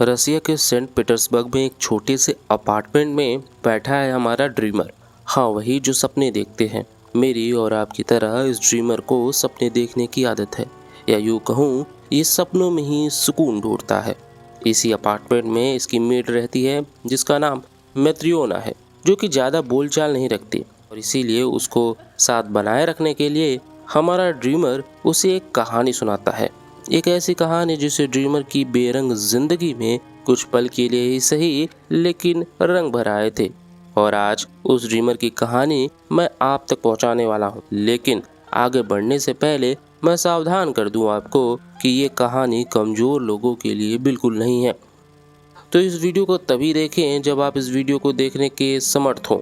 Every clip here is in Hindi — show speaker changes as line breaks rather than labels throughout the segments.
रसिया के सेंट पीटर्सबर्ग में एक छोटे से अपार्टमेंट में बैठा है हमारा ड्रीमर। हाँ, वही जो सपने देखते हैं। मेरी और आपकी तरह इस ड्रीमर को सपने देखने की आदत है, या यूँ कहूँ ये सपनों में ही सुकून ढूंढता है। इसी अपार्टमेंट में इसकी मेड रहती है जिसका नाम मैत्रियोना है, जो कि ज़्यादा बोलचाल नहीं रखती, और इसीलिए उसको साथ बनाए रखने के लिए हमारा ड्रीमर उसे एक कहानी सुनाता है। एक ऐसी कहानी जिसे ड्रीमर की बेरंग जिंदगी में कुछ पल के लिए ही सही लेकिन रंग भर आए थे। और आज उस ड्रीमर की कहानी मैं आप तक पहुंचाने वाला हूं। लेकिन आगे बढ़ने से पहले मैं सावधान कर दूं आपको कि ये कहानी कमजोर लोगों के लिए बिल्कुल नहीं है। तो इस वीडियो को तभी देखें जब आप इस वीडियो को देखने के समर्थ हों,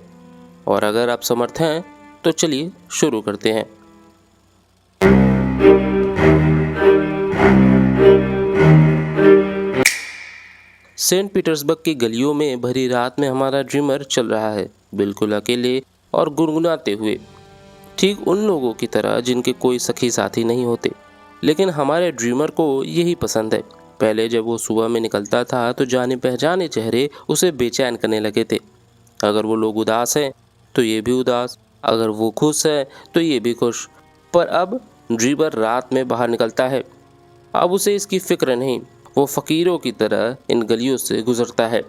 और अगर आप समर्थ हैं तो चलिए शुरू करते हैं। सेंट पीटर्सबर्ग की गलियों में भरी रात में हमारा ड्रीमर चल रहा है, बिल्कुल अकेले और गुनगुनाते हुए, ठीक उन लोगों की तरह जिनके कोई सखी साथी नहीं होते। लेकिन हमारे ड्रीमर को यही पसंद है। पहले जब वो सुबह में निकलता था तो जाने पहचाने चेहरे उसे बेचैन करने लगे थे। अगर वो लोग उदास हैं तो ये भी उदास, अगर वो खुश है तो ये भी खुश। पर अब ड्रीमर रात में बाहर निकलता है। अब उसे इसकी फिक्र नहीं। वो फकीरों की तरह इन गलियों से गुजरता है,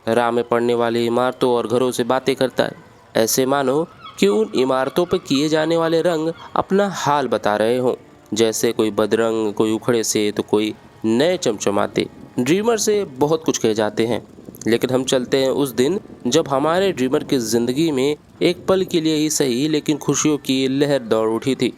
राह में पड़ने वाली इमारतों और घरों से बातें करता है, ऐसे मानो कि उन इमारतों पर किए जाने वाले रंग अपना हाल बता रहे हों। जैसे कोई बदरंग, कोई उखड़े से तो कोई नए चमचमाते। ड्रीमर से बहुत कुछ कहे जाते हैं, लेकिन हम चलते हैं उस दिन जब हमारे ड्रीमर की जिंदगी में एक पल के लिए ही सही लेकिन खुशियों की लहर दौड़ उठी थी।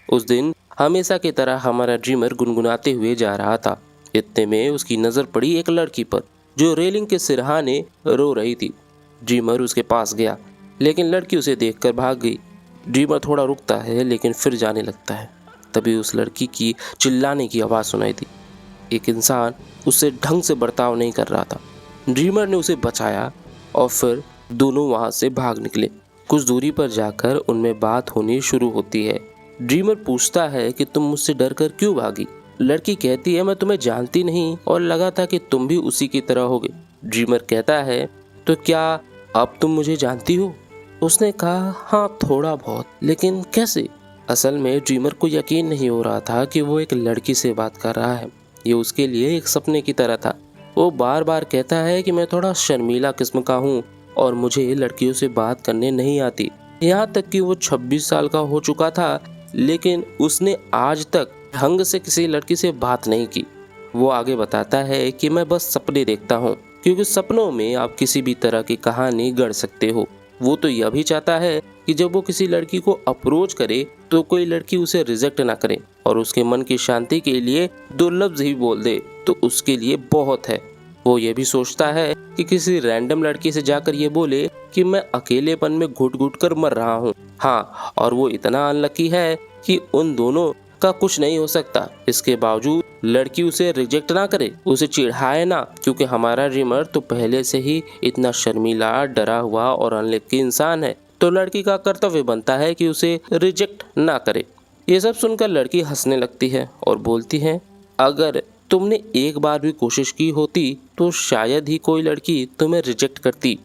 उस दिन हमेशा की तरह हमारा ड्रीमर गुनगुनाते हुए जा रहा था। इतने में उसकी नज़र पड़ी एक लड़की पर जो रेलिंग के सिरहाने रो रही थी। ड्रीमर उसके पास गया, लेकिन लड़की उसे देखकर भाग गई। ड्रीमर थोड़ा रुकता है लेकिन फिर जाने लगता है। तभी उस लड़की की चिल्लाने की आवाज़ सुनाई दी। एक इंसान उससे ढंग से बर्ताव नहीं कर रहा था। ड्रीमर ने उसे बचाया और फिर दोनों वहाँ से भाग निकले। कुछ दूरी पर जाकर उनमें बात होनी शुरू होती है। ड्रीमर पूछता है कि तुम मुझसे डर कर क्यों भागी। लड़की कहती है, मैं तुम्हें जानती नहीं और लगा था कि तुम भी उसी की तरह होगे। ड्रीमर कहता है, तो क्या अब तुम मुझे जानती हो? उसने कहा, हाँ थोड़ा बहुत, लेकिन कैसे? असल में ड्रीमर को यकीन नहीं हो रहा था कि वो एक लड़की से बात कर रहा है। ये उसके लिए एक सपने की तरह था। वो बार बार कहता है कि मैं थोड़ा शर्मीला किस्म का हूँ और मुझे लड़कियों से बात करने नहीं आती। यहाँ तक कि वो 26 साल का हो चुका था, लेकिन उसने आज तक ढंग से किसी लड़की से बात नहीं की। वो आगे बताता है कि मैं बस सपने देखता हूँ, क्योंकि सपनों में आप किसी भी तरह की कहानी गढ़ सकते हो। वो तो यह भी चाहता है कि जब वो किसी लड़की को अप्रोच करे तो कोई लड़की उसे रिजेक्ट ना करे, और उसके मन की शांति के लिए 2 लफ्ज ही बोल दे तो उसके लिए बहुत है। वो ये भी सोचता है कि किसी रैंडम लड़की से जाकर ये बोले कि मैं अकेलेपन में घुट घुट कर मर रहा हूँ। हाँ, और वो इतना अनलकी है कि उन दोनों का कुछ नहीं हो सकता। इसके बावजूद लड़की उसे रिजेक्ट ना करे, उसे चिढ़ाए ना, क्योंकि हमारा ड्रीमर तो पहले से ही इतना शर्मीला, डरा हुआ और अनलकी इंसान है। तो लड़की का कर्तव्य बनता है कि उसे रिजेक्ट ना करे। ये सब सुनकर लड़की हंसने लगती है और बोलती है, अगर तुमने एक बार भी कोशिश की होती तो शायद ही कोई लड़की तुम्हें रिजेक्ट करती।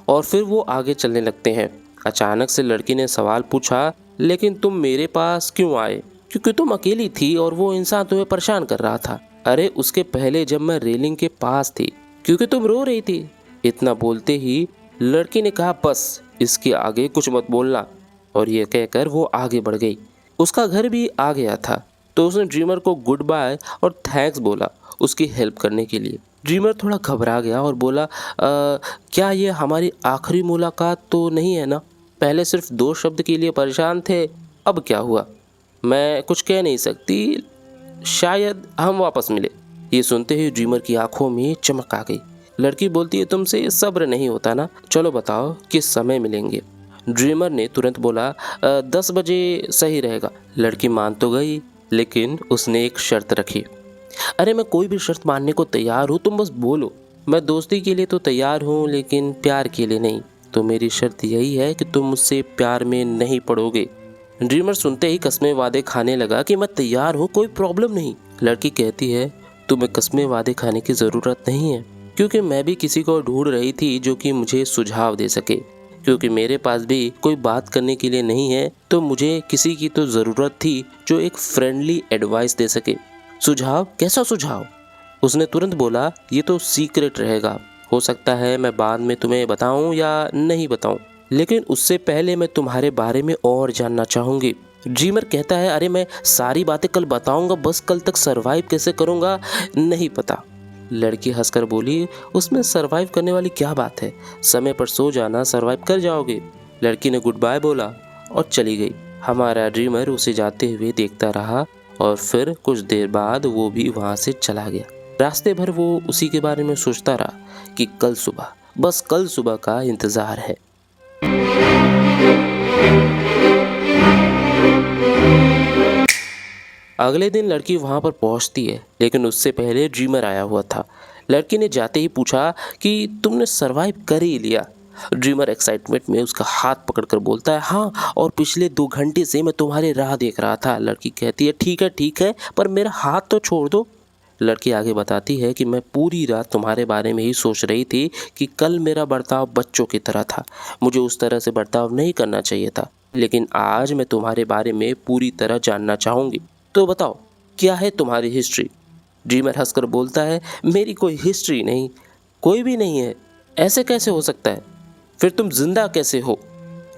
और फिर वो आगे चलने लगते हैं। अचानक से लड़की ने सवाल पूछा, लेकिन तुम मेरे पास क्यों आए? क्योंकि तुम अकेली थी और वो इंसान तुम्हें परेशान कर रहा था। अरे उसके पहले जब मैं रेलिंग के पास थी, क्योंकि तुम रो रही थी। इतना बोलते ही लड़की ने कहा, बस इसके आगे कुछ मत बोलना। और ये कहकर वो आगे बढ़ गई। उसका घर भी आ गया था, तो उसने ड्रीमर को गुड बाय और थैंक्स बोला उसकी हेल्प करने के लिए। ड्रीमर थोड़ा घबरा गया और बोला, क्या ये हमारी आखिरी मुलाकात तो नहीं है ना? पहले सिर्फ 2 शब्द के लिए परेशान थे, अब क्या हुआ? मैं कुछ कह नहीं सकती, शायद हम वापस मिले। ये सुनते ही ड्रीमर की आंखों में चमक आ गई। लड़की बोलती है, तुमसे सब्र नहीं होता ना? चलो बताओ किस समय मिलेंगे? ड्रीमर ने तुरंत बोला, 10 बजे सही रहेगा। लड़की मान तो गई, लेकिन उसने एक शर्त रखी। अरे मैं कोई भी शर्त मानने को तैयार हूँ, तुम बस बोलो। मैं दोस्ती के लिए तो तैयार हूँ, लेकिन प्यार के लिए नहीं। तो मेरी शर्त यही है कि तुम मुझसे प्यार में नहीं पड़ोगे। ड्रीमर सुनते ही कस्में वादे खाने लगा कि मैं तैयार हूँ, कोई प्रॉब्लम नहीं। लड़की कहती है तुम्हें कस्में वादे खाने की ज़रूरत नहीं है, क्योंकि मैं भी किसी को ढूंढ रही थी जो कि मुझे सुझाव दे सके। क्योंकि मेरे पास भी कोई बात करने के लिए नहीं है, तो मुझे किसी की तो ज़रूरत थी जो एक फ्रेंडली एडवाइस दे सके। सुझाव? कैसा सुझाव? उसने तुरंत बोला ये तो सीक्रेट रहेगा, हो सकता है मैं बाद में तुम्हें बताऊं या नहीं बताऊं, लेकिन उससे पहले मैं तुम्हारे बारे में और जानना चाहूंगी। ड्रीमर कहता है अरे मैं सारी बातें कल बताऊंगा, बस कल तक सरवाइव कैसे करूंगा नहीं पता। लड़की हंसकर बोली उसमें सरवाइव करने वाली क्या बात है, समय पर सो जाना, सरवाइव कर जाओगे। लड़की ने गुड बाय बोला और चली गई। हमारा ड्रीमर उसे जाते हुए देखता रहा और फिर कुछ देर बाद वो भी वहां से चला गया। रास्ते भर वो उसी के बारे में सोचता रहा कि कल सुबह, बस कल सुबह का इंतजार है। अगले दिन लड़की वहां पर पहुंचती है, लेकिन उससे पहले ड्रीमर आया हुआ था। लड़की ने जाते ही पूछा कि तुमने सरवाइव कर ही लिया। ड्रीमर एक्साइटमेंट में उसका हाथ पकड़कर बोलता है हाँ, और पिछले 2 घंटे से मैं तुम्हारी राह देख रहा था। लड़की कहती है ठीक है, पर मेरा हाथ तो छोड़ दो। लड़की आगे बताती है कि मैं पूरी रात तुम्हारे बारे में ही सोच रही थी कि कल मेरा बर्ताव बच्चों की तरह था, मुझे उस तरह से बर्ताव नहीं करना चाहिए था, लेकिन आज मैं तुम्हारे बारे में पूरी तरह जानना चाहूँगी। तो बताओ क्या है तुम्हारी हिस्ट्री? ड्रीमर हंसकर बोलता है मेरी कोई हिस्ट्री नहीं, कोई भी नहीं है। ऐसे कैसे हो सकता है? फिर तुम जिंदा कैसे हो?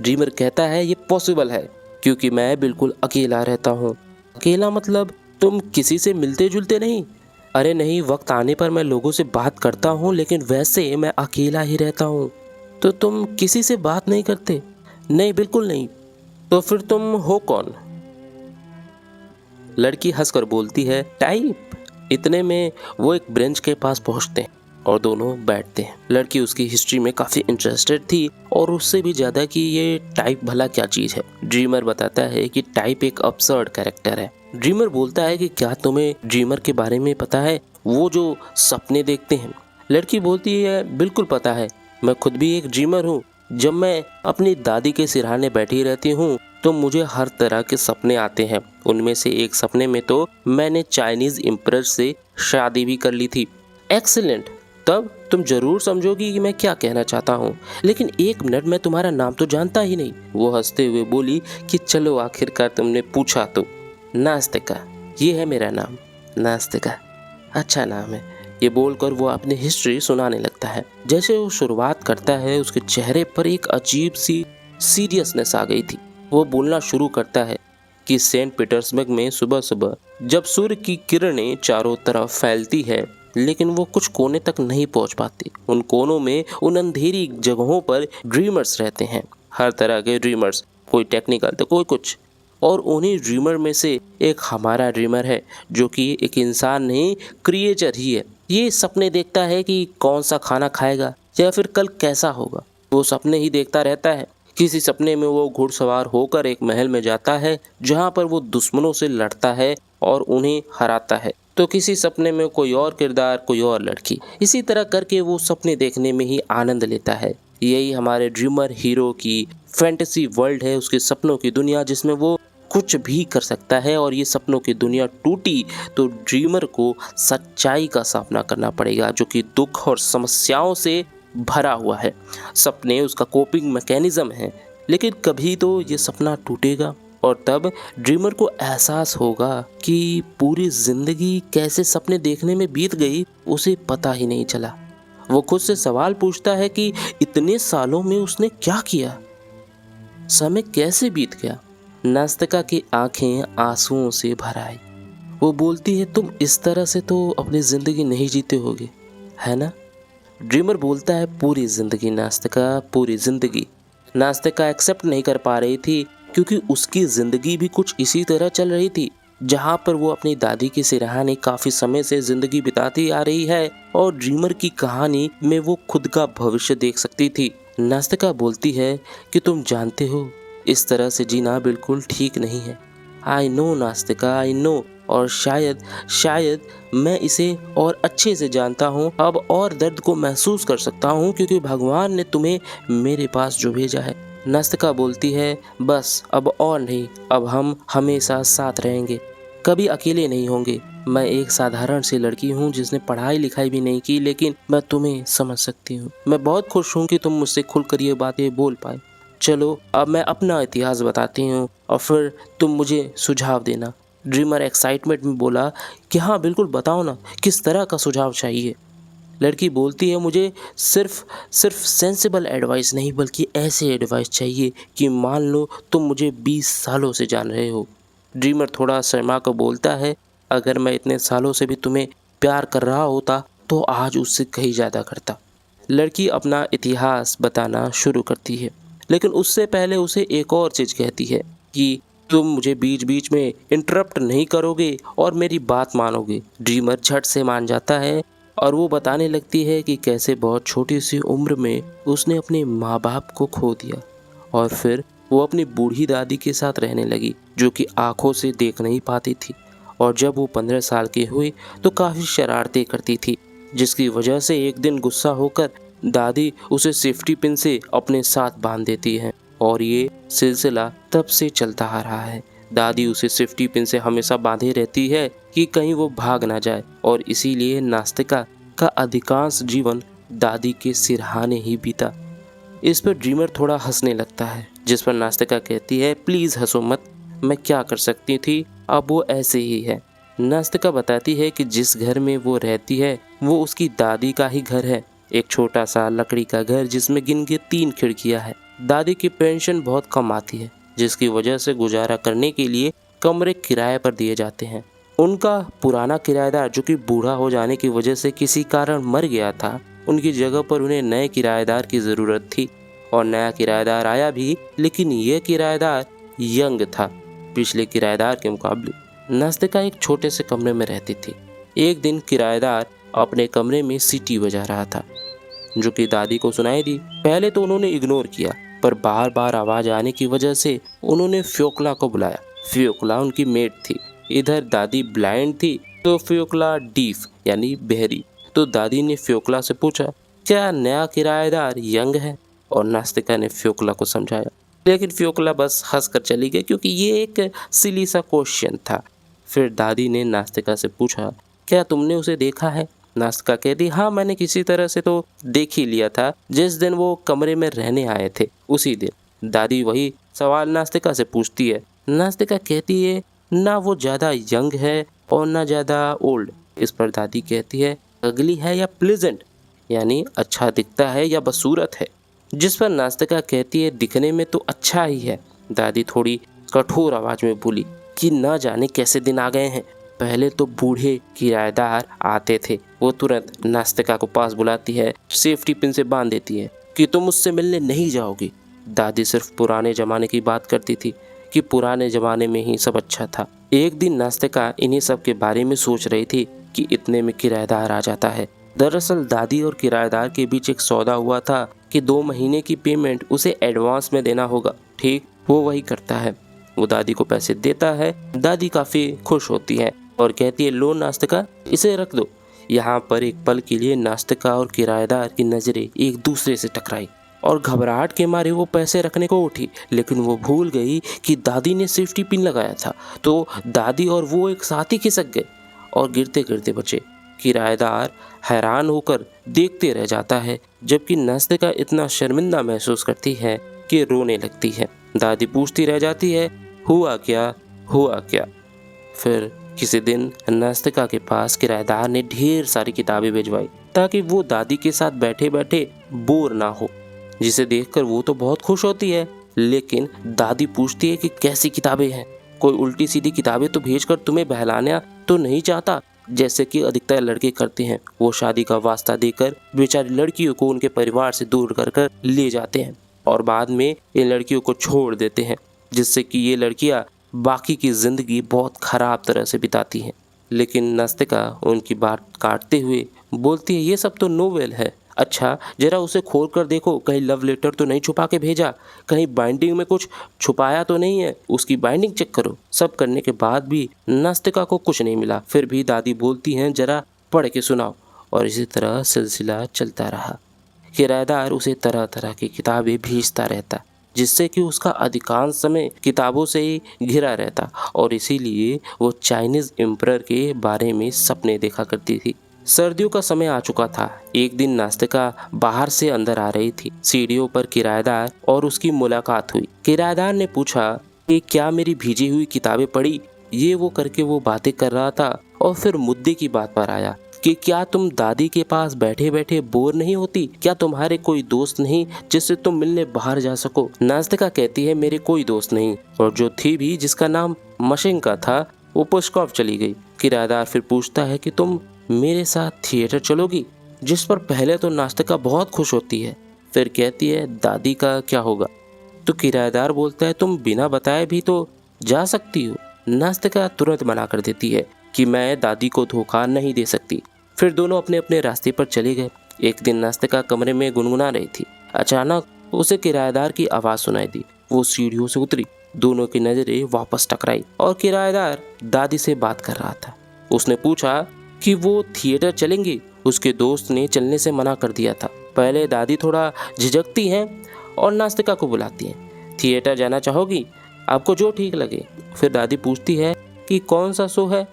ड्रीमर कहता है ये पॉसिबल है क्योंकि मैं बिल्कुल अकेला रहता हूँ। अकेला मतलब तुम किसी से मिलते जुलते नहीं? अरे नहीं, वक्त आने पर मैं लोगों से बात करता हूँ, लेकिन वैसे मैं अकेला ही रहता हूँ। तो तुम किसी से बात नहीं करते? नहीं, बिल्कुल नहीं। तो फिर तुम हो कौन? लड़की हंसकर बोलती है टाइप। इतने में वो एक बेंच के पास पहुंचते हैं और दोनों बैठते हैं। लड़की उसकी हिस्ट्री में काफी इंटरेस्टेड थी और उससे भी ज्यादा कि ये टाइप भला क्या चीज है। ड्रीमर बताता है कि टाइप एक अब्सर्ड कैरेक्टर है। ड्रीमर बोलता है कि क्या तुम्हें ड्रीमर के बारे में पता है, वो जो सपने देखते हैं? लड़की बोलती है बिल्कुल पता है, मैं खुद भी एक ड्रीमर हूँ। जब मैं अपनी दादी के सिरहाने बैठी रहती हूँ तो मुझे हर तरह के सपने आते हैं। उनमें से एक सपने में तो मैंने चाइनीज एम्परर से शादी भी कर ली थी। एक्सीलेंट, तब तुम जरूर समझोगी कि मैं क्या कहना चाहता हूँ, लेकिन 1 मिनट, मैं तुम्हारा नाम तो जानता ही नहीं। वो हंसते हुए बोली कि चलो आखिरकार तुमने पूछा तो। नास्तिका, ये है मेरा नाम, नास्तिका। अच्छा नाम है। ये बोलकर वो अपनी हिस्ट्री सुनाने लगता है। जैसे वो शुरुआत करता है उसके चेहरे पर एक अजीब सी सीरियसनेस आ गई थी। वो बोलना शुरू करता है कि सेंट पीटर्सबर्ग में सुबह सुबह जब सूर्य की किरणें चारों तरफ फैलती है, लेकिन वो कुछ कोने तक नहीं पहुंच पाती। उन कोनों में, उन अंधेरी जगहों पर ड्रीमर्स रहते हैं, हर तरह के ड्रीमर्स, कोई टेक्निकल तो कोई कुछ। और उन्हीं ड्रीमर में से एक हमारा ड्रीमर है, जो कि एक इंसान नहीं, क्रिएचर ही है। ये सपने देखता है कि कौन सा खाना खाएगा या फिर कल कैसा होगा। वो सपने ही देखता रहता है। किसी सपने में वो घुड़सवार होकर एक महल में जाता है जहाँ पर वो दुश्मनों से लड़ता है और उन्हें हराता है, तो किसी सपने में कोई और किरदार, कोई और लड़की। इसी तरह करके वो सपने देखने में ही आनंद लेता है। यही हमारे ड्रीमर हीरो की फैंटेसी वर्ल्ड है, उसके सपनों की दुनिया, जिसमें वो कुछ भी कर सकता है। और ये सपनों की दुनिया टूटी तो ड्रीमर को सच्चाई का सामना करना पड़ेगा, जो कि दुख और समस्याओं से भरा हुआ है। सपने उसका कोपिंग मैकेनिज्म है, लेकिन कभी तो ये सपना टूटेगा और तब ड्रीमर को एहसास होगा कि पूरी जिंदगी कैसे सपने देखने में बीत गई, उसे पता ही नहीं चला। वो खुद से सवाल पूछता है कि इतने सालों में उसने क्या किया, समय कैसे बीत गया। नास्तिका की आंखें आंसुओं से भर आई। वो बोलती है तुम इस तरह से तो अपनी जिंदगी नहीं जीते होगे, है ना? ड्रीमर बोलता है पूरी जिंदगी नास्तिका, पूरी जिंदगी। नास्तिका एक्सेप्ट नहीं कर पा रही थी क्योंकि उसकी जिंदगी भी कुछ इसी तरह चल रही थी, जहाँ पर वो अपनी दादी के सिरहाने काफी समय से जिंदगी बिताती आ रही है और ड्रीमर की कहानी में वो खुद का भविष्य देख सकती थी। नास्तिका बोलती है कि तुम जानते हो, इस तरह से जीना बिल्कुल ठीक नहीं है। आई नो नास्तिका, आई नो, और शायद मैं इसे और अच्छे से जानता हूँ अब और दर्द को महसूस कर सकता हूँ, क्योंकि भगवान ने तुम्हें मेरे पास जो भेजा है। नास्तिका बोलती है, बस अब और नहीं, अब हम हमेशा साथ रहेंगे, कभी अकेले नहीं होंगे। मैं एक साधारण सी लड़की हूँ जिसने पढ़ाई लिखाई भी नहीं की, लेकिन मैं तुम्हें समझ सकती हूँ। मैं बहुत खुश हूँ कि तुम मुझसे खुलकर ये बातें बोल पाए। चलो अब मैं अपना इतिहास बताती हूँ और फिर तुम मुझे सुझाव देना। ड्रीमर एक्साइटमेंट में बोला कि हाँ बिल्कुल, बताओ ना, किस तरह का सुझाव चाहिए। लड़की बोलती है, मुझे सिर्फ सिर्फ सेंसिबल एडवाइस नहीं, बल्कि ऐसे एडवाइस चाहिए कि मान लो तुम मुझे 20 सालों से जान रहे हो। ड्रीमर थोड़ा शर्मा कर बोलता है, अगर मैं इतने सालों से भी तुम्हें प्यार कर रहा होता तो आज उससे कहीं ज़्यादा करता। लड़की अपना इतिहास बताना शुरू करती है, लेकिन उससे पहले उसे एक और चीज़ कहती है कि तुम मुझे बीच बीच में इंटरप्ट नहीं करोगे और मेरी बात मानोगे। ड्रीमर झट से मान जाता है और वो बताने लगती है कि कैसे बहुत छोटी सी उम्र में उसने अपने माँ बाप को खो दिया और फिर वो अपनी बूढ़ी दादी के साथ रहने लगी, जो कि आंखों से देख नहीं पाती थी। और जब वो 15 साल की हुई तो काफ़ी शरारतें करती थी, जिसकी वजह से एक दिन गुस्सा होकर दादी उसे सेफ्टी पिन से अपने साथ बांध देती है और ये सिलसिला तब से चलता आ रहा है। दादी उसे सेफ्टी पिन से हमेशा बांधे रहती है कि कहीं वो भाग ना जाए और इसीलिए नास्तिका का अधिकांश जीवन दादी के सिरहाने ही बीता। इस पर ड्रीमर थोड़ा हंसने लगता है, जिस पर नास्तिका कहती है, प्लीज़ हंसो मत, मैं क्या कर सकती थी, अब वो ऐसे ही है। नास्तिका बताती है कि जिस घर में वो रहती है वो उसकी दादी का ही घर है, एक छोटा सा लकड़ी का घर जिसमें गिन के 3 खिड़कियां हैं। दादी की पेंशन बहुत कम आती है, जिसकी वजह से गुजारा करने के लिए कमरे किराए पर दिए जाते हैं। उनका पुराना किराएदार, जो कि बूढ़ा हो जाने की वजह से किसी कारण मर गया था, उनकी जगह पर उन्हें नए किराएदार की ज़रूरत थी और नया किराएदार आया भी, लेकिन यह किराएदार यंग था पिछले किराएदार के मुकाबले। नास्तिका एक छोटे से कमरे में रहती थी। एक दिन किराएदार अपने कमरे में सीटी बजा रहा था, जो कि दादी को सुनाई दी। पहले तो उन्होंने इग्नोर किया, पर बार बार आवाज़ आने की वजह से उन्होंने फ्योकला को बुलाया। फ्योकला उनकी मेड थी। इधर दादी ब्लाइंड थी तो फ्योकला डीफ यानी बहरी। तो दादी ने फ्योकला से पूछा, क्या नया किराएदार यंग है? और नास्तिका ने फ्योकला को समझाया, लेकिन फ्योकला बस हंस कर चली गई, क्योंकि ये एक सिली सा क्वेश्चन था। फिर दादी ने नास्तिका से पूछा, क्या तुमने उसे देखा है? नास्तिका कहती, हाँ मैंने किसी तरह से तो देख ही लिया था, जिस दिन वो कमरे में रहने आए थे उसी दिन। दादी वही सवाल नास्तिका से पूछती है। नास्तिका कहती है, ना वो ज़्यादा यंग है और ना ज़्यादा ओल्ड। इस पर दादी कहती है, अगली है या प्लेजेंट, यानी अच्छा दिखता है या बदसूरत है? जिस पर नास्तिका कहती है, दिखने में तो अच्छा ही है। दादी थोड़ी कठोर आवाज में बोली कि ना जाने कैसे दिन आ गए हैं, पहले तो बूढ़े किराएदार आते थे, वो तुरंत नास्तिका को पास बुलाती है, सेफ्टी पिन से बांध देती है कि तुम मुझसे मिलने नहीं जाओगी। दादी सिर्फ पुराने जमाने की बात करती थी कि पुराने जमाने में ही सब अच्छा था। एक दिन नास्तिका इन्हीं सब के बारे में सोच रही थी कि इतने में किराएदार आ जाता है। दरअसल दादी और किराएदार के बीच एक सौदा हुआ था कि 2 महीने की पेमेंट उसे एडवांस में देना होगा। ठीक वो वही करता है, वो दादी को पैसे देता है। दादी काफ़ी खुश होती है और कहती है, लो नास्तिका, इसे रख दो। यहाँ पर एक पल के लिए नास्तिका और किराएदार की नज़रें एक दूसरे से टकराई और घबराहट के मारे वो पैसे रखने को उठी, लेकिन वो भूल गई कि दादी ने सेफ्टी पिन लगाया था। तो दादी और वो एक साथ ही खिसक गए और गिरते गिरते बचे। किराएदार हैरान होकर देखते रह जाता है, जबकि नास्तिका इतना शर्मिंदा महसूस करती है कि रोने लगती है। दादी पूछती रह जाती है, हुआ क्या, हुआ क्या? फिर किसी दिन नास्तिका के पास किराएदार ने ढेर सारी किताबें भिजवाई ताकि वो दादी के साथ बैठे बैठे बोर ना हो, जिसे देखकर वो तो बहुत खुश होती है। लेकिन दादी पूछती है कि कैसी किताबें हैं? कोई उल्टी सीधी किताबें तो भेजकर तुम्हें बहलाना तो नहीं चाहता, जैसे कि अधिकतर लड़के करते हैं। वो शादी का वास्ता देकर बेचारी लड़कियों को उनके परिवार से दूर कर कर ले जाते हैं और बाद में इन लड़कियों को छोड़ देते हैं, जिससे कि ये लड़कियां बाकी की ज़िंदगी बहुत ख़राब तरह से बिताती हैं। लेकिन नास्तिका उनकी बात काटते हुए बोलती है, ये सब तो नोवेल है। अच्छा जरा उसे खोल कर देखो, कहीं लव लेटर तो नहीं छुपा के भेजा, कहीं बाइंडिंग में कुछ छुपाया तो नहीं है, उसकी बाइंडिंग चेक करो। सब करने के बाद भी नास्तिका को कुछ नहीं मिला। फिर भी दादी बोलती हैं, जरा पढ़ के सुनाओ। और इसी तरह सिलसिला चलता रहा। किराएदार उसे तरह तरह की किताबें भेजता रहता, जिससे कि उसका अधिकांश समय किताबों से ही घिरा रहता और इसीलिए वो चाइनीज एम्परर के बारे में सपने देखा करती थी। सर्दियों का समय आ चुका था। एक दिन नास्तिका बाहर से अंदर आ रही थी। सीढ़ियों पर किराएदार और उसकी मुलाकात हुई। किराएदार ने पूछा कि क्या मेरी भेजी हुई किताबें पढ़ी। ये वो करके वो बातें कर रहा था और फिर मुद्दे की बात पर आया कि क्या तुम दादी के पास बैठे बैठे बोर नहीं होती? क्या तुम्हारे कोई दोस्त नहीं जिससे तुम मिलने बाहर जा सको? नास्तिका कहती है मेरे कोई दोस्त नहीं, और जो थी भी जिसका नाम मशिंका था वो पुष्कॉफ चली गई। किराएदार फिर पूछता है कि तुम मेरे साथ थिएटर चलोगी? जिस पर पहले तो नास्तिका बहुत खुश होती है, फिर कहती है दादी का क्या होगा? तो किराएदार बोलता है तुम बिना बताए भी तो जा सकती हो। नास्तिका तुरंत मना कर देती है कि मैं दादी को धोखा नहीं दे सकती। फिर दोनों अपने अपने रास्ते पर चले गए। एक दिन नास्तिका कमरे में गुनगुना रही थी। अचानक उसे किराएदार की आवाज़ सुनाई दी। वो सीढ़ियों से उतरी। दोनों की नजरें वापस टकराई और किराएदार दादी से बात कर रहा था। उसने पूछा कि वो थिएटर चलेंगी। उसके दोस्त ने चलने से मना कर दिया था। पहले दादी थोड़ा झिझकती हैं और नास्तिका को बुलाती हैं। थिएटर जाना चाहोगी? आपको जो ठीक लगे। फिर दादी पूछती है कि कौन सा शो है?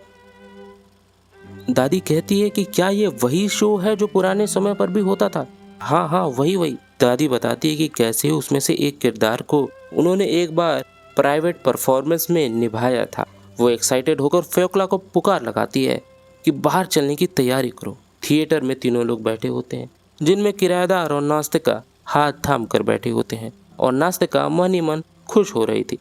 दादी कहती है कि क्या ये वही शो है जो पुराने समय पर भी होता था? हाँ हाँ, वही वही। दादी बताती है कि कैसे उसमें से एक किरदार को उन्होंने एक बार प्राइवेट परफॉर्मेंस में निभाया था। वो एक्साइटेड होकर फ्योक्ला को पुकार लगाती है कि बाहर चलने की तैयारी करो। थिएटर में तीनों लोग बैठे होते हैं, जिनमें किराएदार और नास्तिका हाथ थाम कर बैठे होते हैं, और नास्तिका मन ही मन खुश हो रही थी।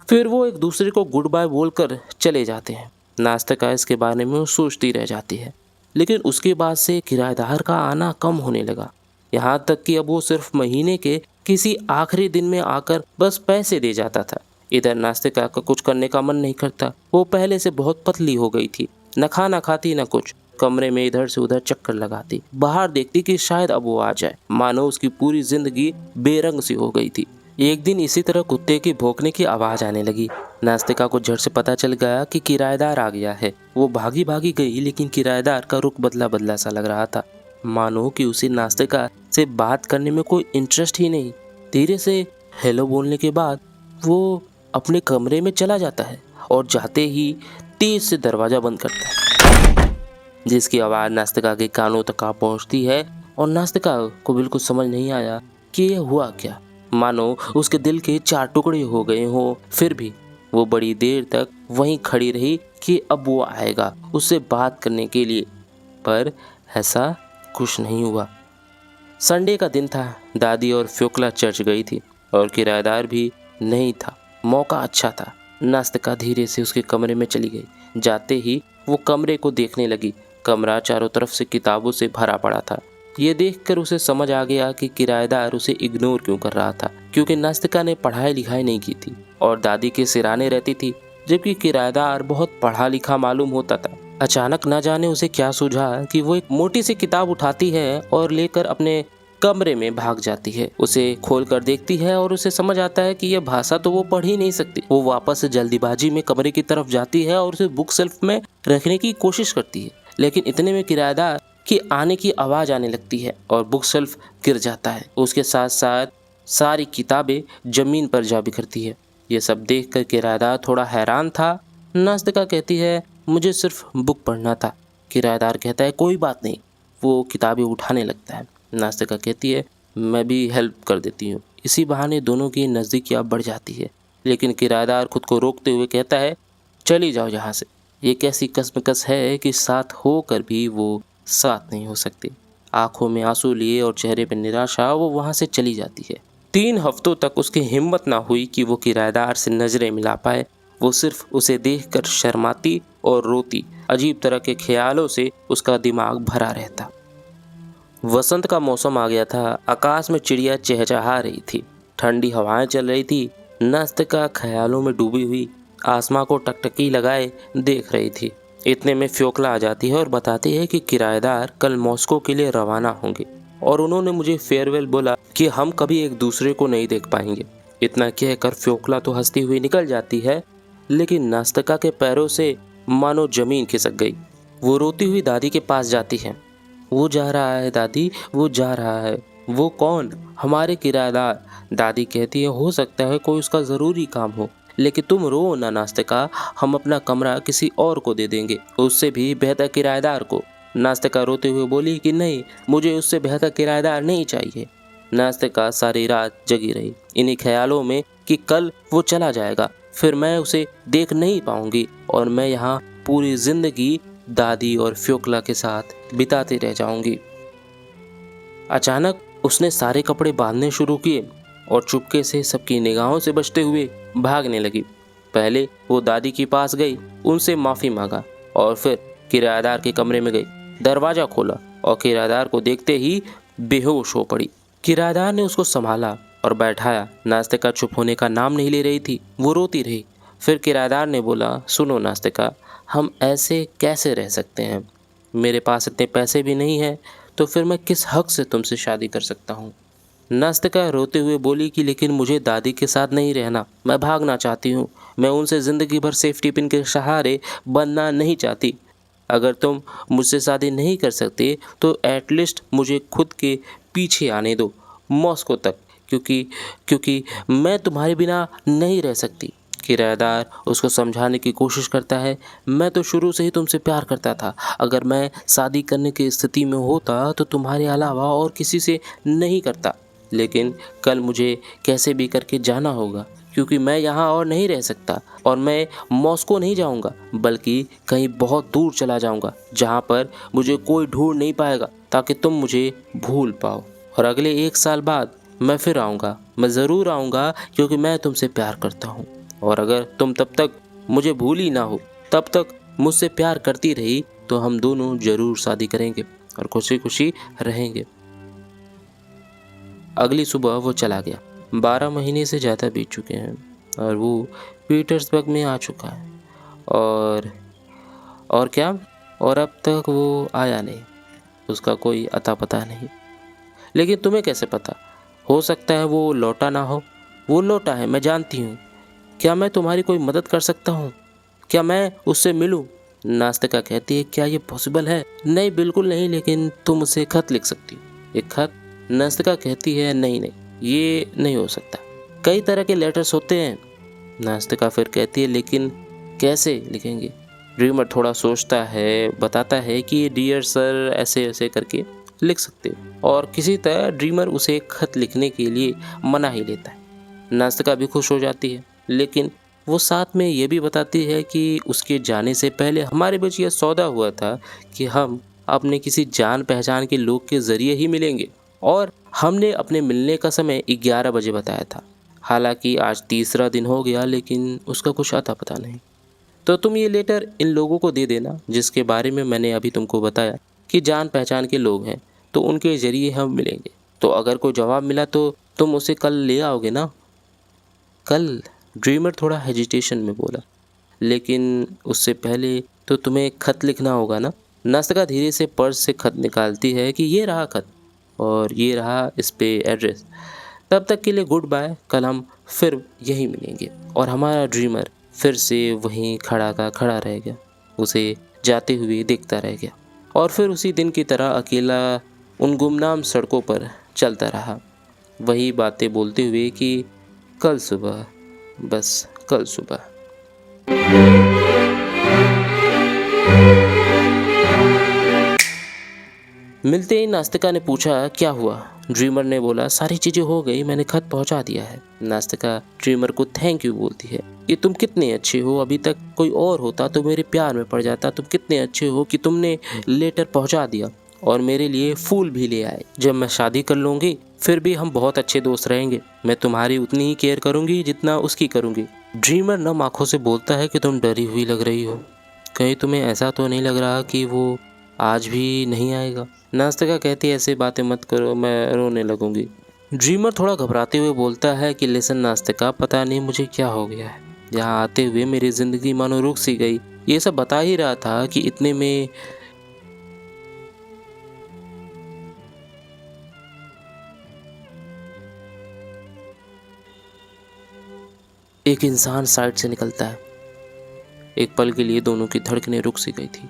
फिर वो एक दूसरे को गुड बाय बोलकर चले जाते हैं। नास्तिका इसके बारे में सोचती रह जाती है, लेकिन उसके बाद से किराएदार का आना कम होने लगा। यहाँ तक कि अब वो सिर्फ महीने के किसी आखिरी दिन में आकर बस पैसे दे जाता था। इधर नास्तिका का कुछ करने का मन नहीं करता। वो पहले से बहुत पतली हो गई थी। न खाना खाती न कुछ। कमरे में इधर से उधर चक्कर लगाती, बाहर देखती कि शायद अब वो आ जाए। मानो उसकी पूरी जिंदगी बेरंग सी हो गई थी। एक दिन इसी तरह कुत्ते की भौंकने की आवाज आने लगी। नास्तिका को झट से पता चल गया कि किराएदार आ गया है। वो भागी भागी गई, लेकिन किराएदार का रुख बदला बदला सा लग रहा था, मानो कि उसे नास्तिका से बात करने में कोई इंटरेस्ट ही नहीं। धीरे से हेलो बोलने के बाद वो अपने कमरे में चला जाता है और जाते ही तेज से दरवाजा बंद करता है, जिसकी आवाज़ नास्तिका के कानों तक आ पहुंचती है। और नास्तिका को बिल्कुल समझ नहीं आया कि यह हुआ क्या। मानो उसके दिल के चार टुकड़े हो गए हों। फिर भी वो बड़ी देर तक वहीं खड़ी रही कि अब वो आएगा उससे बात करने के लिए, पर ऐसा कुछ नहीं हुआ। संडे का दिन था। दादी और फ्योक्ला चर्च गई थी और किराएदार भी नहीं था। मौका अच्छा था। नास्तिका धीरे से उसके कमरे में चली गई। जाते ही वो कमरे को देखने लगी। कमरा चारों तरफ से किताबों से भरा पड़ा था। ये देखकर उसे समझ आ गया कि किराएदार उसे इग्नोर क्यों कर रहा था, क्योंकि नास्तिका ने पढ़ाई लिखाई नहीं की थी और दादी के सिराने रहती थी, जबकि किराएदार बहुत पढ़ा लिखा मालूम होता था। अचानक न जाने उसे क्या सूझा कि वो एक मोटी सी किताब उठाती है और लेकर अपने कमरे में भाग जाती है। उसे खोल कर देखती है और उसे समझ आता है कि यह भाषा तो वो पढ़ ही नहीं सकती। वो वापस से जल्दीबाजी में कमरे की तरफ जाती है और उसे बुक शेल्फ में रखने की कोशिश करती है, लेकिन इतने में किराएदार की आने की आवाज आने लगती है और बुक शेल्फ गिर जाता है। उसके साथ साथ सारी किताबें जमीन पर जा बिखरती है। ये सब देख कर किराएदार थोड़ा हैरान था। नास्तिका कहती है मुझे सिर्फ बुक पढ़ना था। किराएदार कहता है कोई बात नहीं। वो किताबें उठाने लगता है। नास्तिका कहती है मैं भी हेल्प कर देती हूँ। इसी बहाने दोनों की नज़दीकियाँ बढ़ जाती है, लेकिन किराएदार खुद को रोकते हुए कहता है चली जाओ यहाँ से। ये कैसी कसमकस है कि साथ होकर भी वो साथ नहीं हो सकती। आंखों में आंसू लिए और चेहरे पर निराशा वो वहाँ से चली जाती है। 3 हफ्तों तक उसकी हिम्मत ना हुई कि वो किराएदार से नजरें मिला पाए। वो सिर्फ उसे देखकर शर्माती और रोती। अजीब तरह के ख्यालों से उसका दिमाग भरा रहता। वसंत का मौसम आ गया था। आकाश में चिड़िया चहचहा रही थी। ठंडी हवाएं चल रही थी। नास्तिका ख्यालों में डूबी हुई आसमां को टकटकी लगाए देख रही थी। इतने में फ्योक्ला आ जाती है और बताती है कि किराएदार कल मॉस्को के लिए रवाना होंगे और उन्होंने मुझे फेयरवेल बोला कि हम कभी एक दूसरे को नहीं देख पाएंगे। इतना कहकर फ्योक्ला तो हंसती हुई निकल जाती है, लेकिन नास्तिका के पैरों से मानो जमीन खिसक गई। वो रोती हुई दादी के पास जाती है। वो जा रहा है दादी, वो जा रहा है। वो कौन? हमारे किराएदार। दादी कहती है हो सकता है कोई उसका ज़रूरी काम हो, लेकिन तुम रो ना नास्तिका, हम अपना कमरा किसी और को दे देंगे, उससे भी बेहतर किराएदार को। नास्तिका रोते हुए बोली कि नहीं, मुझे उससे बेहतर किराएदार नहीं चाहिए। नास्तिका सारी रात जगी रही इन्हीं ख्यालों में कि कल वो चला जाएगा, फिर मैं उसे देख नहीं पाऊंगी और मैं यहाँ पूरी जिंदगी दादी और फ्योकला के साथ बिताती रह जाऊंगी। अचानक उसने सारे कपड़े बांधने शुरू किए और चुपके से सबकी निगाहों से बचते हुए भागने लगी। पहले वो दादी के पास गई, उनसे माफ़ी मांगा और फिर किराएदार के कमरे में गई। दरवाज़ा खोला और किराएदार को देखते ही बेहोश हो पड़ी। किराएदार ने उसको संभाला और बैठाया। नास्तिका चुप होने का नाम नहीं ले रही थी, वो रोती रही। फिर किराएदार ने बोला, सुनो नास्तिका, हम ऐसे कैसे रह सकते हैं? मेरे पास इतने पैसे भी नहीं हैं, तो फिर मैं किस हक से तुमसे शादी कर सकता हूँ? नास्तिका रोते हुए बोली कि लेकिन मुझे दादी के साथ नहीं रहना, मैं भागना चाहती हूँ। मैं उनसे ज़िंदगी भर सेफ्टी पिन के सहारे बनना नहीं चाहती। अगर तुम मुझसे शादी नहीं कर सकते तो एटलीस्ट मुझे खुद के पीछे आने दो, मॉस्को तक, क्योंकि क्योंकि मैं तुम्हारे बिना नहीं रह सकती। किराएदार उसको समझाने की कोशिश करता है, मैं तो शुरू से ही तुमसे प्यार करता था। अगर मैं शादी करने की स्थिति में होता तो तुम्हारे अलावा और किसी से नहीं करता, लेकिन कल मुझे कैसे भी करके जाना होगा, क्योंकि मैं यहाँ और नहीं रह सकता और मैं मॉस्को नहीं जाऊँगा, बल्कि कहीं बहुत दूर चला जाऊँगा जहाँ पर मुझे कोई ढूंढ नहीं पाएगा, ताकि तुम मुझे भूल पाओ। और अगले 1 साल बाद मैं फिर आऊँगा, मैं ज़रूर आऊँगा, क्योंकि मैं तुमसे प्यार करता हूँ। और अगर तुम तब तक मुझे भूल ही ना हो, तब तक मुझसे प्यार करती रही, तो हम दोनों ज़रूर शादी करेंगे और खुशी खुशी रहेंगे। अगली सुबह वो चला गया। 12 महीने से ज़्यादा बीत चुके हैं और वो पीटर्सबर्ग में आ चुका है। और क्या? और अब तक वो आया नहीं, उसका कोई अता पता नहीं। लेकिन तुम्हें कैसे पता? हो सकता है वो लौटा ना हो। वो लौटा है, मैं जानती हूँ। क्या मैं तुम्हारी कोई मदद कर सकता हूँ? क्या मैं उससे मिलूं? नास्तिका कहती है, क्या ये पॉसिबल है? नहीं, बिल्कुल नहीं, लेकिन तुम उसे खत लिख सकती हो। एक खत? नास्तिका कहती है, नहीं नहीं, ये नहीं हो सकता। कई तरह के लेटर्स होते हैं। नास्तिका फिर कहती है, लेकिन कैसे लिखेंगे? ड्रीमर थोड़ा सोचता है, बताता है कि डियर सर ऐसे ऐसे करके लिख सकते हो, और किसी तरह ड्रीमर उसे खत लिखने के लिए मना ही लेता है। नास्तिका भी खुश हो जाती है, लेकिन वो साथ में ये भी बताती है कि उसके जाने से पहले हमारे बीच यह सौदा हुआ था कि हम अपने किसी जान पहचान के लोग के ज़रिए ही मिलेंगे, और हमने अपने मिलने का समय 11 बजे बताया था। हालांकि आज तीसरा दिन हो गया, लेकिन उसका कुछ अता पता नहीं। तो तुम ये लेटर इन लोगों को दे देना जिसके बारे में मैंने अभी तुमको बताया कि जान पहचान के लोग हैं, तो उनके ज़रिए हम मिलेंगे। तो अगर कोई जवाब मिला तो तुम उसे कल ले आओगे ना? कल? ड्रीमर थोड़ा हेजिटेशन में बोला, लेकिन उससे पहले तो तुम्हें खत लिखना होगा ना? नास्तिका धीरे से पर्स से खत निकालती है कि ये रहा खत, और ये रहा इस पे एड्रेस। तब तक के लिए गुड बाय, कल हम फिर यहीं मिलेंगे। और हमारा ड्रीमर फिर से वहीं खड़ा का खड़ा रह गया, उसे जाते हुए देखता रह गया, और फिर उसी दिन की तरह अकेला उन गुमनाम सड़कों पर चलता रहा, वही बातें बोलते हुए कि कल सुबह, बस कल सुबह। मिलते ही नास्तिका ने पूछा, क्या हुआ? ड्रीमर ने बोला, सारी चीज़ें हो गई, मैंने खत पहुंचा दिया है। नास्तिका ड्रीमर को थैंक यू बोलती है कि तुम कितने अच्छे हो, अभी तक कोई और होता तो मेरे प्यार में पड़ जाता। तुम कितने अच्छे हो कि तुमने लेटर पहुंचा दिया और मेरे लिए फूल भी ले आए। जब मैं शादी कर लूँगी फिर भी हम बहुत अच्छे दोस्त रहेंगे। मैं तुम्हारी उतनी ही केयर करूँगी जितना उसकी करूँगी। ड्रीमर नम आँखों से बोलता है कि तुम डरी हुई लग रही हो, कहीं तुम्हें ऐसा तो नहीं लग रहा कि वो आज भी नहीं आएगा? नास्तिका कहती है, ऐसे बातें मत करो, मैं रोने लगूंगी। ड्रीमर थोड़ा घबराते हुए बोलता है कि लिसन नास्तिका, पता नहीं मुझे क्या हो गया है, यहाँ आते हुए मेरी जिंदगी मानो रुक सी गई। ये सब बता ही रहा था कि इतने में एक इंसान साइड से निकलता है। एक पल के लिए दोनों की धड़कनें रुक सी गई थी,